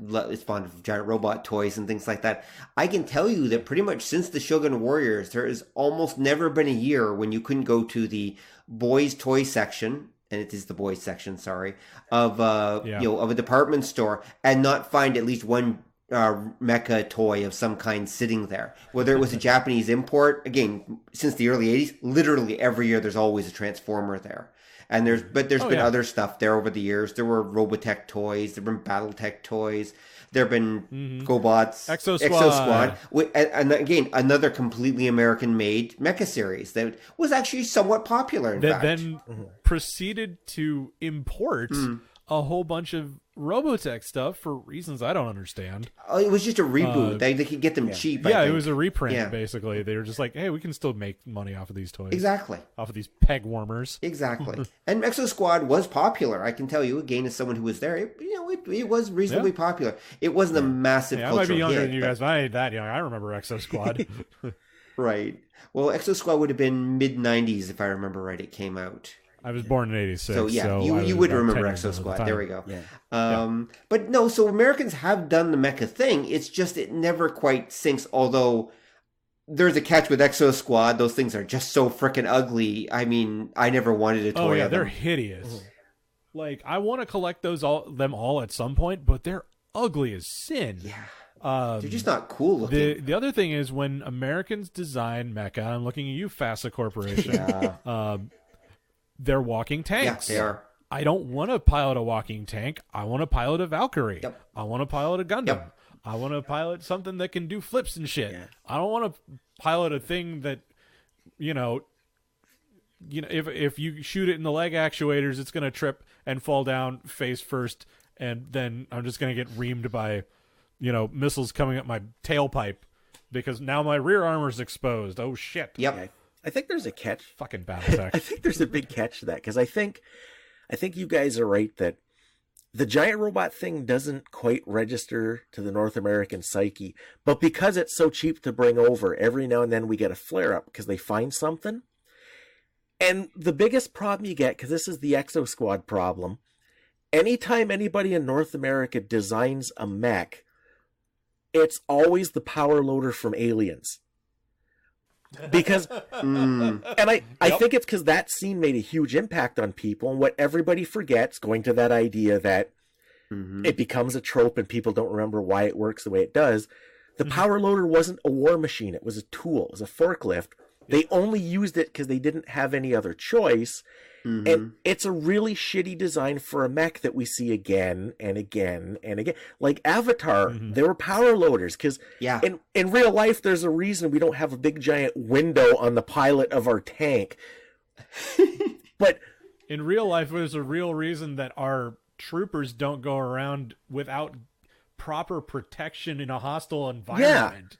is fond of giant robot toys and things like that, I can tell you that pretty much since the Shogun Warriors, there has almost never been a year when you couldn't go to the boys' toy section, and it is the boys' section, sorry, of of a department store and not find at least one mecha toy of some kind sitting there. Whether it was a Japanese import, again, since the early 80s, literally every year there's always a Transformer there. And there's been other stuff there over the years. There were Robotech toys, there have been Battletech toys, there have been GoBots,
Exo
Squad. And again, another completely American-made mecha series that was actually somewhat popular, in fact.
Then proceeded to import a whole bunch of Robotech stuff for reasons I don't understand.
Oh, it was just a reboot. They could get them cheap. I think.
It was a reprint, basically. They were just like, hey, we can still make money off of these toys.
Exactly.
Off of these peg warmers.
Exactly. And Exo Squad was popular. I can tell you, again, as someone who was there, it was reasonably popular. It wasn't a massive cultural hit.
I might be younger than you guys, but I ain't that young. I remember Exo Squad.
Right. Well, Exo Squad would have been mid-90s, if I remember right. It came out.
I was born in 86.
So you would remember Exo Squad. There we go. Yeah. But no, so Americans have done the mecha thing. It's just it never quite sinks, although there's a catch with Exo Squad. Those things are just so freaking ugly. I mean, I never wanted a toy of them.
They're hideous. Like, I want to collect them all at some point, but they're ugly as sin.
Yeah. They're just not cool looking.
The other thing is when Americans design mecha, I'm looking at you, FASA Corporation. They're walking tanks.
Yeah, they are.
I don't want to pilot a walking tank. I want to pilot a Valkyrie.
Yep.
I want to pilot a Gundam.
Yep.
I want to pilot something that can do flips and shit.
Yeah.
I don't want to pilot a thing that, if you shoot it in the leg actuators, it's going to trip and fall down face first, and then I'm just going to get reamed by, missiles coming up my tailpipe because now my rear armor's exposed. Oh, shit.
Yep.
Yeah. I think there's a catch.
Fucking Battletech.
I think there's a big catch to that, because I think you guys are right that the giant robot thing doesn't quite register to the North American psyche, but because it's so cheap to bring over, every now and then we get a flare-up because they find something. And the biggest problem you get, because this is the Exo Squad problem, anytime anybody in North America designs a mech, it's always the power loader from Aliens. Because and I think it's because that scene made a huge impact on people, and what everybody forgets, going to that idea that it becomes a trope and people don't remember why it works the way it does. The power loader wasn't a war machine, it was a tool, it was a forklift. They only used it because they didn't have any other choice. And it's a really shitty design for a mech that we see again and again and again. Like Avatar, there were power loaders because in real life, there's a reason we don't have a big giant window on the pilot of our tank. But
in real life, there's a real reason that our troopers don't go around without proper protection in a hostile environment.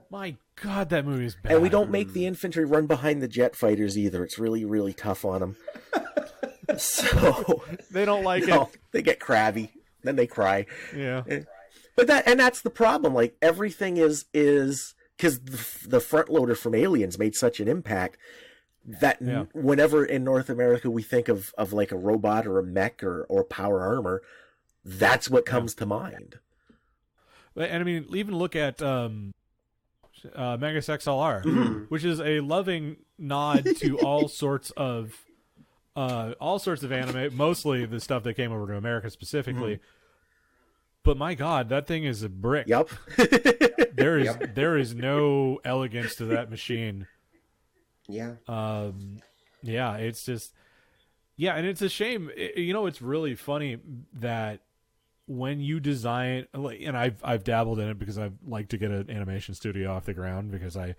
My God, that movie is bad.
And we don't make the infantry run behind the jet fighters either. It's really, really tough on them. So
they don't like it.
They get crabby. Then they cry.
Yeah.
But that's the problem. Like, everything is because the front loader from Aliens made such an impact that whenever in North America we think of like a robot or a mech or power armor, that's what comes to mind.
And I mean, even look at Megas XLR, which is a loving nod to all sorts of anime, mostly the stuff that came over to America specifically. But my God, that thing is a brick.
Yep.
There is no elegance to that machine.
Yeah.
It's just and it's a shame. It's really funny that when you design, and I've dabbled in it because I like to get an animation studio off the ground because I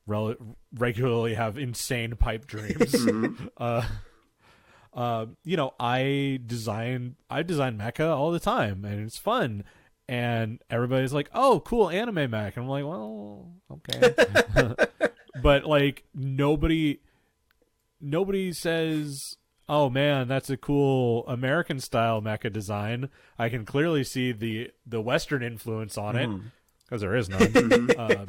regularly have insane pipe dreams. I design mecha all the time, and it's fun. And everybody's like, "Oh, cool anime mech," and I'm like, "Well, okay," but like nobody says, "Oh man, that's a cool American style mecha design." I can clearly see the Western influence on it because there is none.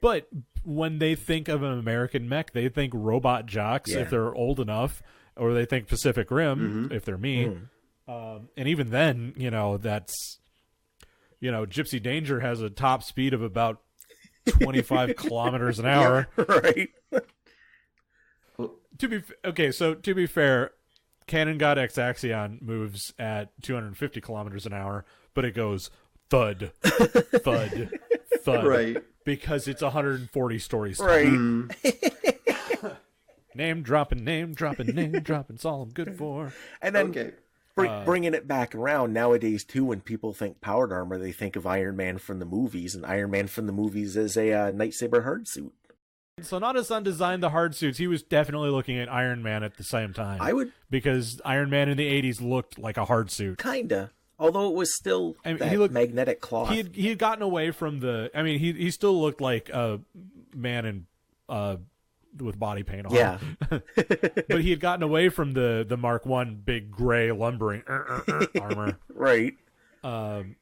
But when they think of an American mech, they think Robot Jocks if they're old enough, or they think Pacific Rim if they're me. And even then, that's, Gypsy Danger has a top speed of about 25 kilometers an hour.
Right.
To be fair, Cannon God X Axion moves at 250 kilometers an hour, but it goes thud, thud, thud.
Right.
Because it's 140 stories tall.
Right.
Name dropping, it's all I'm good for.
And then bringing it back around nowadays, too, when people think powered armor, they think of Iron Man from the movies, and Iron Man from the movies is a lightsaber hard suit.
Sonata-san designed the hard suits. He was definitely looking at Iron Man at the same time. Because Iron Man in the 80s looked like a hard suit.
Kinda. Although it was still magnetic cloth.
He had gotten away from he still looked like a man in with body paint on.
Yeah.
But he had gotten away from the Mark I big gray lumbering armor.
Right.
And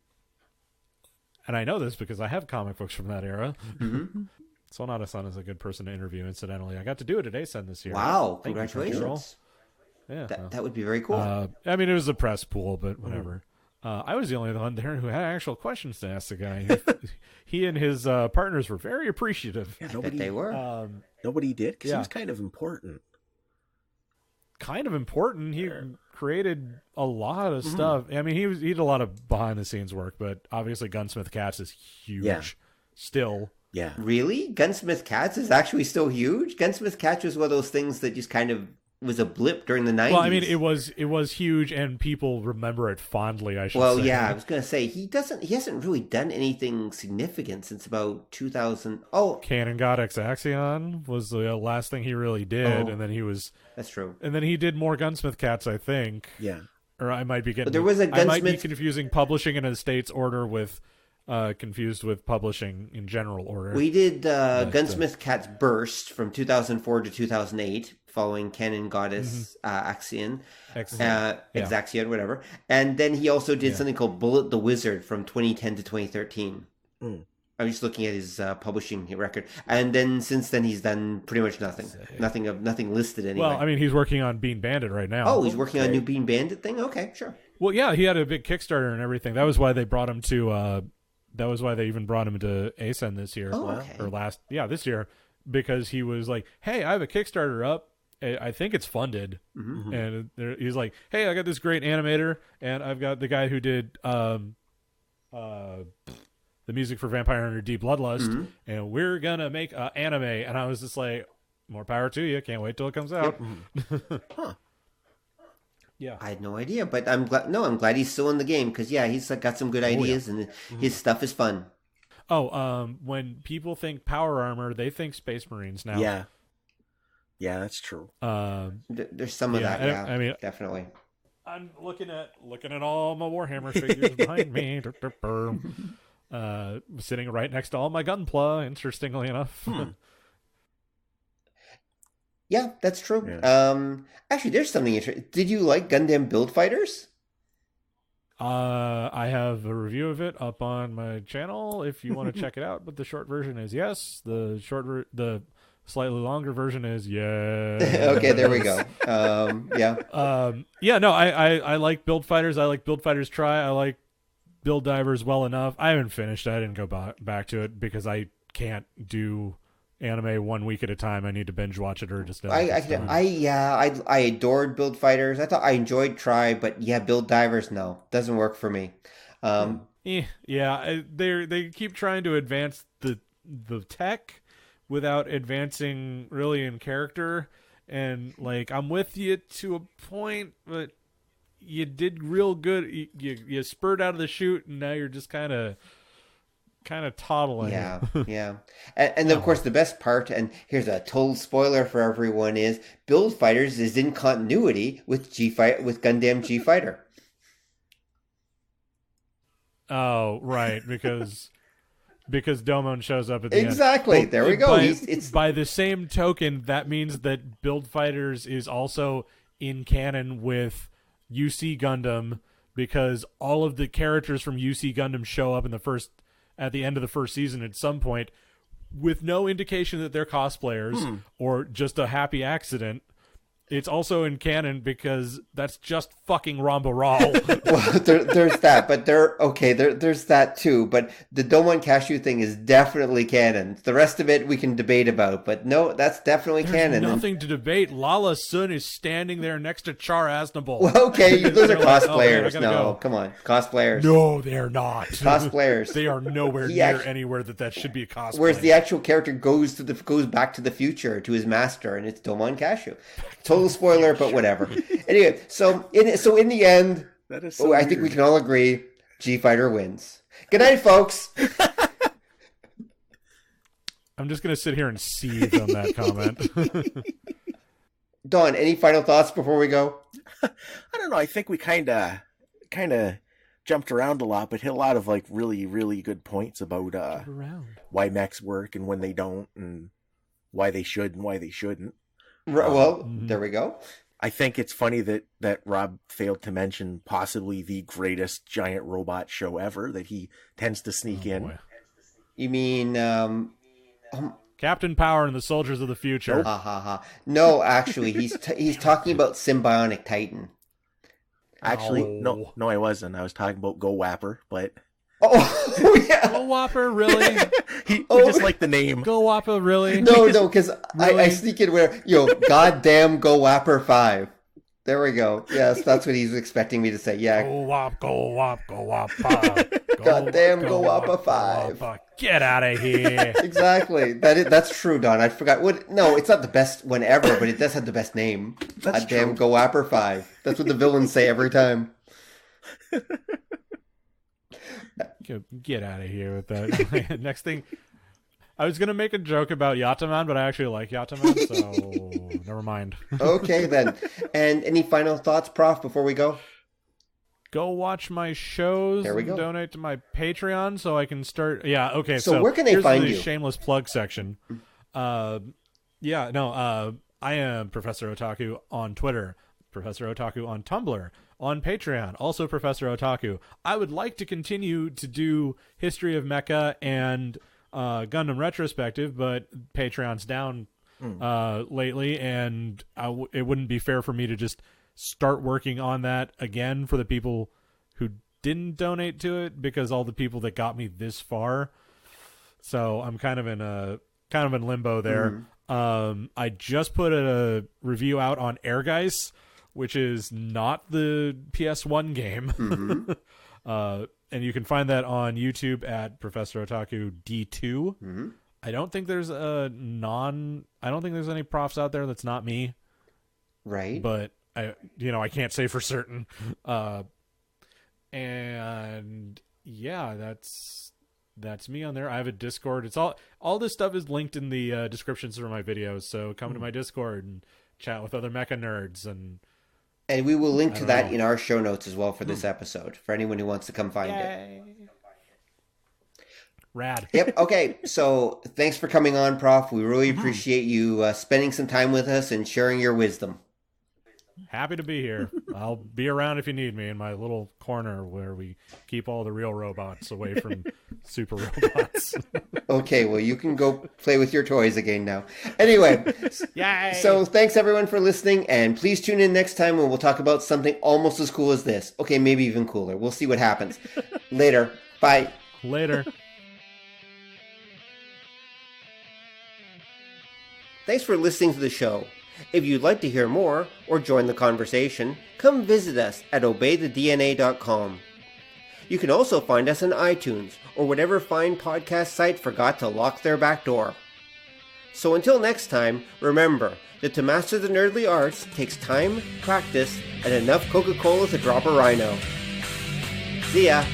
I know this because I have comic books from that era.
Mm-hmm.
Sonata-san is a good person to interview, incidentally. I got to do it at ASEN this year.
Wow, congratulations.
Yeah.
That would be very cool.
It was a press pool, but whatever. I was the only one there who had actual questions to ask the guy. He and his partners were very appreciative.
Yeah, I bet they were.
Nobody did, because he was kind of important.
He created a lot of stuff. I mean, he did a lot of behind-the-scenes work, but obviously Gunsmith Cats is huge still.
Yeah.
Really? Gunsmith Cats is actually still huge? Gunsmith Cats was one of those things that just kind of was a blip during the 90s.
Well, I mean, it was huge, and people remember it fondly, I should say.
Well, yeah, I was going to say, he hasn't really done anything significant since about 2000. Oh.
Cannon God X Axion was the last thing he really did, and then he was...
That's true.
And then he did more Gunsmith Cats, I think.
Yeah.
Or I might be getting...
But there was a Gunsmith...
I might be confusing publishing in a state's order with... confused with publishing in general order.
We did Gunsmith Cats Burst from 2004 to 2008, following Cannon Goddess Axion, Exaxion, whatever. And then he also did something called Bullet the Wizard from 2010 to 2013. I'm just looking at his publishing record, and then since then he's done pretty much nothing. Nothing listed anyway.
Well, I mean, he's working on Bean Bandit right now.
Oh, he's working on a new Bean Bandit thing. Okay, sure.
Well, yeah, he had a big Kickstarter and everything. That was why they brought him to. That was why they even brought him to ASEN this year.
Oh, okay.
Or this year, because he was like, "Hey, I have a Kickstarter up. I think it's funded." And he's like, "Hey, I got this great animator, and I've got the guy who did the music for Vampire Hunter D Bloodlust, and we're gonna make an anime." And I was just like, "More power to you! Can't wait till it comes out."
Huh.
Yeah,
I had no idea, but I'm glad. No, I'm glad he's still in the game because he's got some good ideas and his stuff is fun.
When people think power armor, they think Space Marines now.
Yeah, that's true.
There's some of that. Yeah, I mean, definitely.
I'm looking at all my Warhammer figures behind me. Sitting right next to all my Gunpla. Interestingly enough.
Yeah, that's true. Yeah. Actually, there's something interesting. Did you like Gundam Build Fighters?
I have a review of it up on my channel if you want to check it out. But the short version is yes. The slightly longer version is yes.
Okay, there we go. Yeah.
No, I like Build Fighters. I like Build Fighters Try. I like Build Divers well enough. I haven't finished. I didn't go back to it because I can't do anime 1 week at a time. I need to binge watch it or just.
I adored Build Fighters. I thought I enjoyed Try, but Build Divers doesn't work for me.
They keep trying to advance the tech without advancing really in character, and like I'm with you to a point, but you did real good. You spurred out of the chute, and now you're just kind of toddling.
Yeah. And of course, the best part, and here's a total spoiler for everyone, is Build Fighters is in continuity with Gundam G-Fighter.
Oh, right, because Domon shows up at the end.
Exactly. There we go.
By the same token, that means that Build Fighters is also in canon with UC Gundam, because all of the characters from UC Gundam show up at the end of the first season at some point, with no indication that they're cosplayers or just a happy accident. It's also in canon because that's just fucking Rambaral.
Well, there's that, but there's that too. But the Domon Cashew thing is definitely canon. The rest of it we can debate about, but no, that's definitely canon.
Nothing to debate. Lala Sun is standing there next to Char Aznavour.
Well, okay, those are cosplayers.
Like, oh,
come on, cosplayers.
No, they're not.
Cosplayers.
They are nowhere near anywhere that should be a cosplay.
Whereas the actual character goes back to the future to his master, and it's Domon Cashew. Total spoiler, but whatever. Anyway, so in the end,
that is so
I think we can all agree G-Fighter wins. Good night, folks.
I'm
just going to sit here and seethe on that comment.
Don, any final thoughts before we go?
I don't know. I think we kind of jumped around a lot, but hit a lot of like really, really good points about why mechs work and when they don't, and why they should and why they shouldn't.
Well, there we go.
I think it's funny that Rob failed to mention possibly the greatest giant robot show ever that he tends to sneak in.
Boy.
You mean
Captain Power and the Soldiers of the Future?
No, actually, he's talking about Symbionic Titan.
Actually, no, I wasn't. I was talking about Go Wapper, but...
Oh, yeah.
Go Whopper, really?
he just liked the name.
Go Whopper, really?
No, because
really?
I sneak in where, goddamn Go Wapper 5. There we go. Yes, that's what he's expecting me to say. Yeah.
Go Whop, Go Whop, Go Whopper.
Goddamn Go Whopper 5.
Get out of here.
Exactly. That's true, Don. I forgot. No, it's not the best one ever, but it does have the best name.
That's
Goddamn
true.
Go Whopper 5. That's what the villains say every time.
Get out of here with that. Next thing, I was going to make a joke about Yataman, but I actually like Yataman, so never mind.
Okay, then. And any final thoughts, Prof, before we go?
Go watch my shows.
There we go.
Donate to my Patreon so I can start. Yeah, okay.
So where can they find you?
Shameless plug section. I am Professor Otaku on Twitter, Professor Otaku on Tumblr, on Patreon, also Professor Otaku. I would like to continue to do History of Mecha and Gundam Retrospective, but Patreon's down lately, and it wouldn't be fair for me to just start working on that again for the people who didn't donate to it, because all the people that got me this far. So I'm kind of in limbo there. I just put a review out on Ehrgeiz, which is not the PS1 game. And you can find that on YouTube at Professor Otaku D2. I don't think there's any profs out there that's not me.
Right.
But I can't say for certain. And yeah, that's me on there. I have a Discord. It's all this stuff is linked in the descriptions for my videos. So come to my Discord and chat with other mecha nerds, and
we will link to that in our show notes as well for this episode, for anyone who wants to come find it.
Rad.
Yep. Okay. So thanks for coming on, Prof. We really appreciate you spending some time with us and sharing your wisdom.
Happy to be here. I'll be around if you need me in my little corner where we keep all the real robots away from super robots.
Okay, well, you can go play with your toys again now. Anyway,
yay!
So thanks everyone for listening, and please tune in next time when we'll talk about something almost as cool as this. Okay, maybe even cooler. We'll see what happens. Later. Bye.
Later.
Thanks for listening to the show. If you'd like to hear more or join the conversation, come visit us at obeythedna.com. You can also find us on iTunes or whatever fine podcast site forgot to lock their back door. So until next time, remember that to master the nerdly arts takes time, practice, and enough Coca-Cola to drop a rhino. See ya!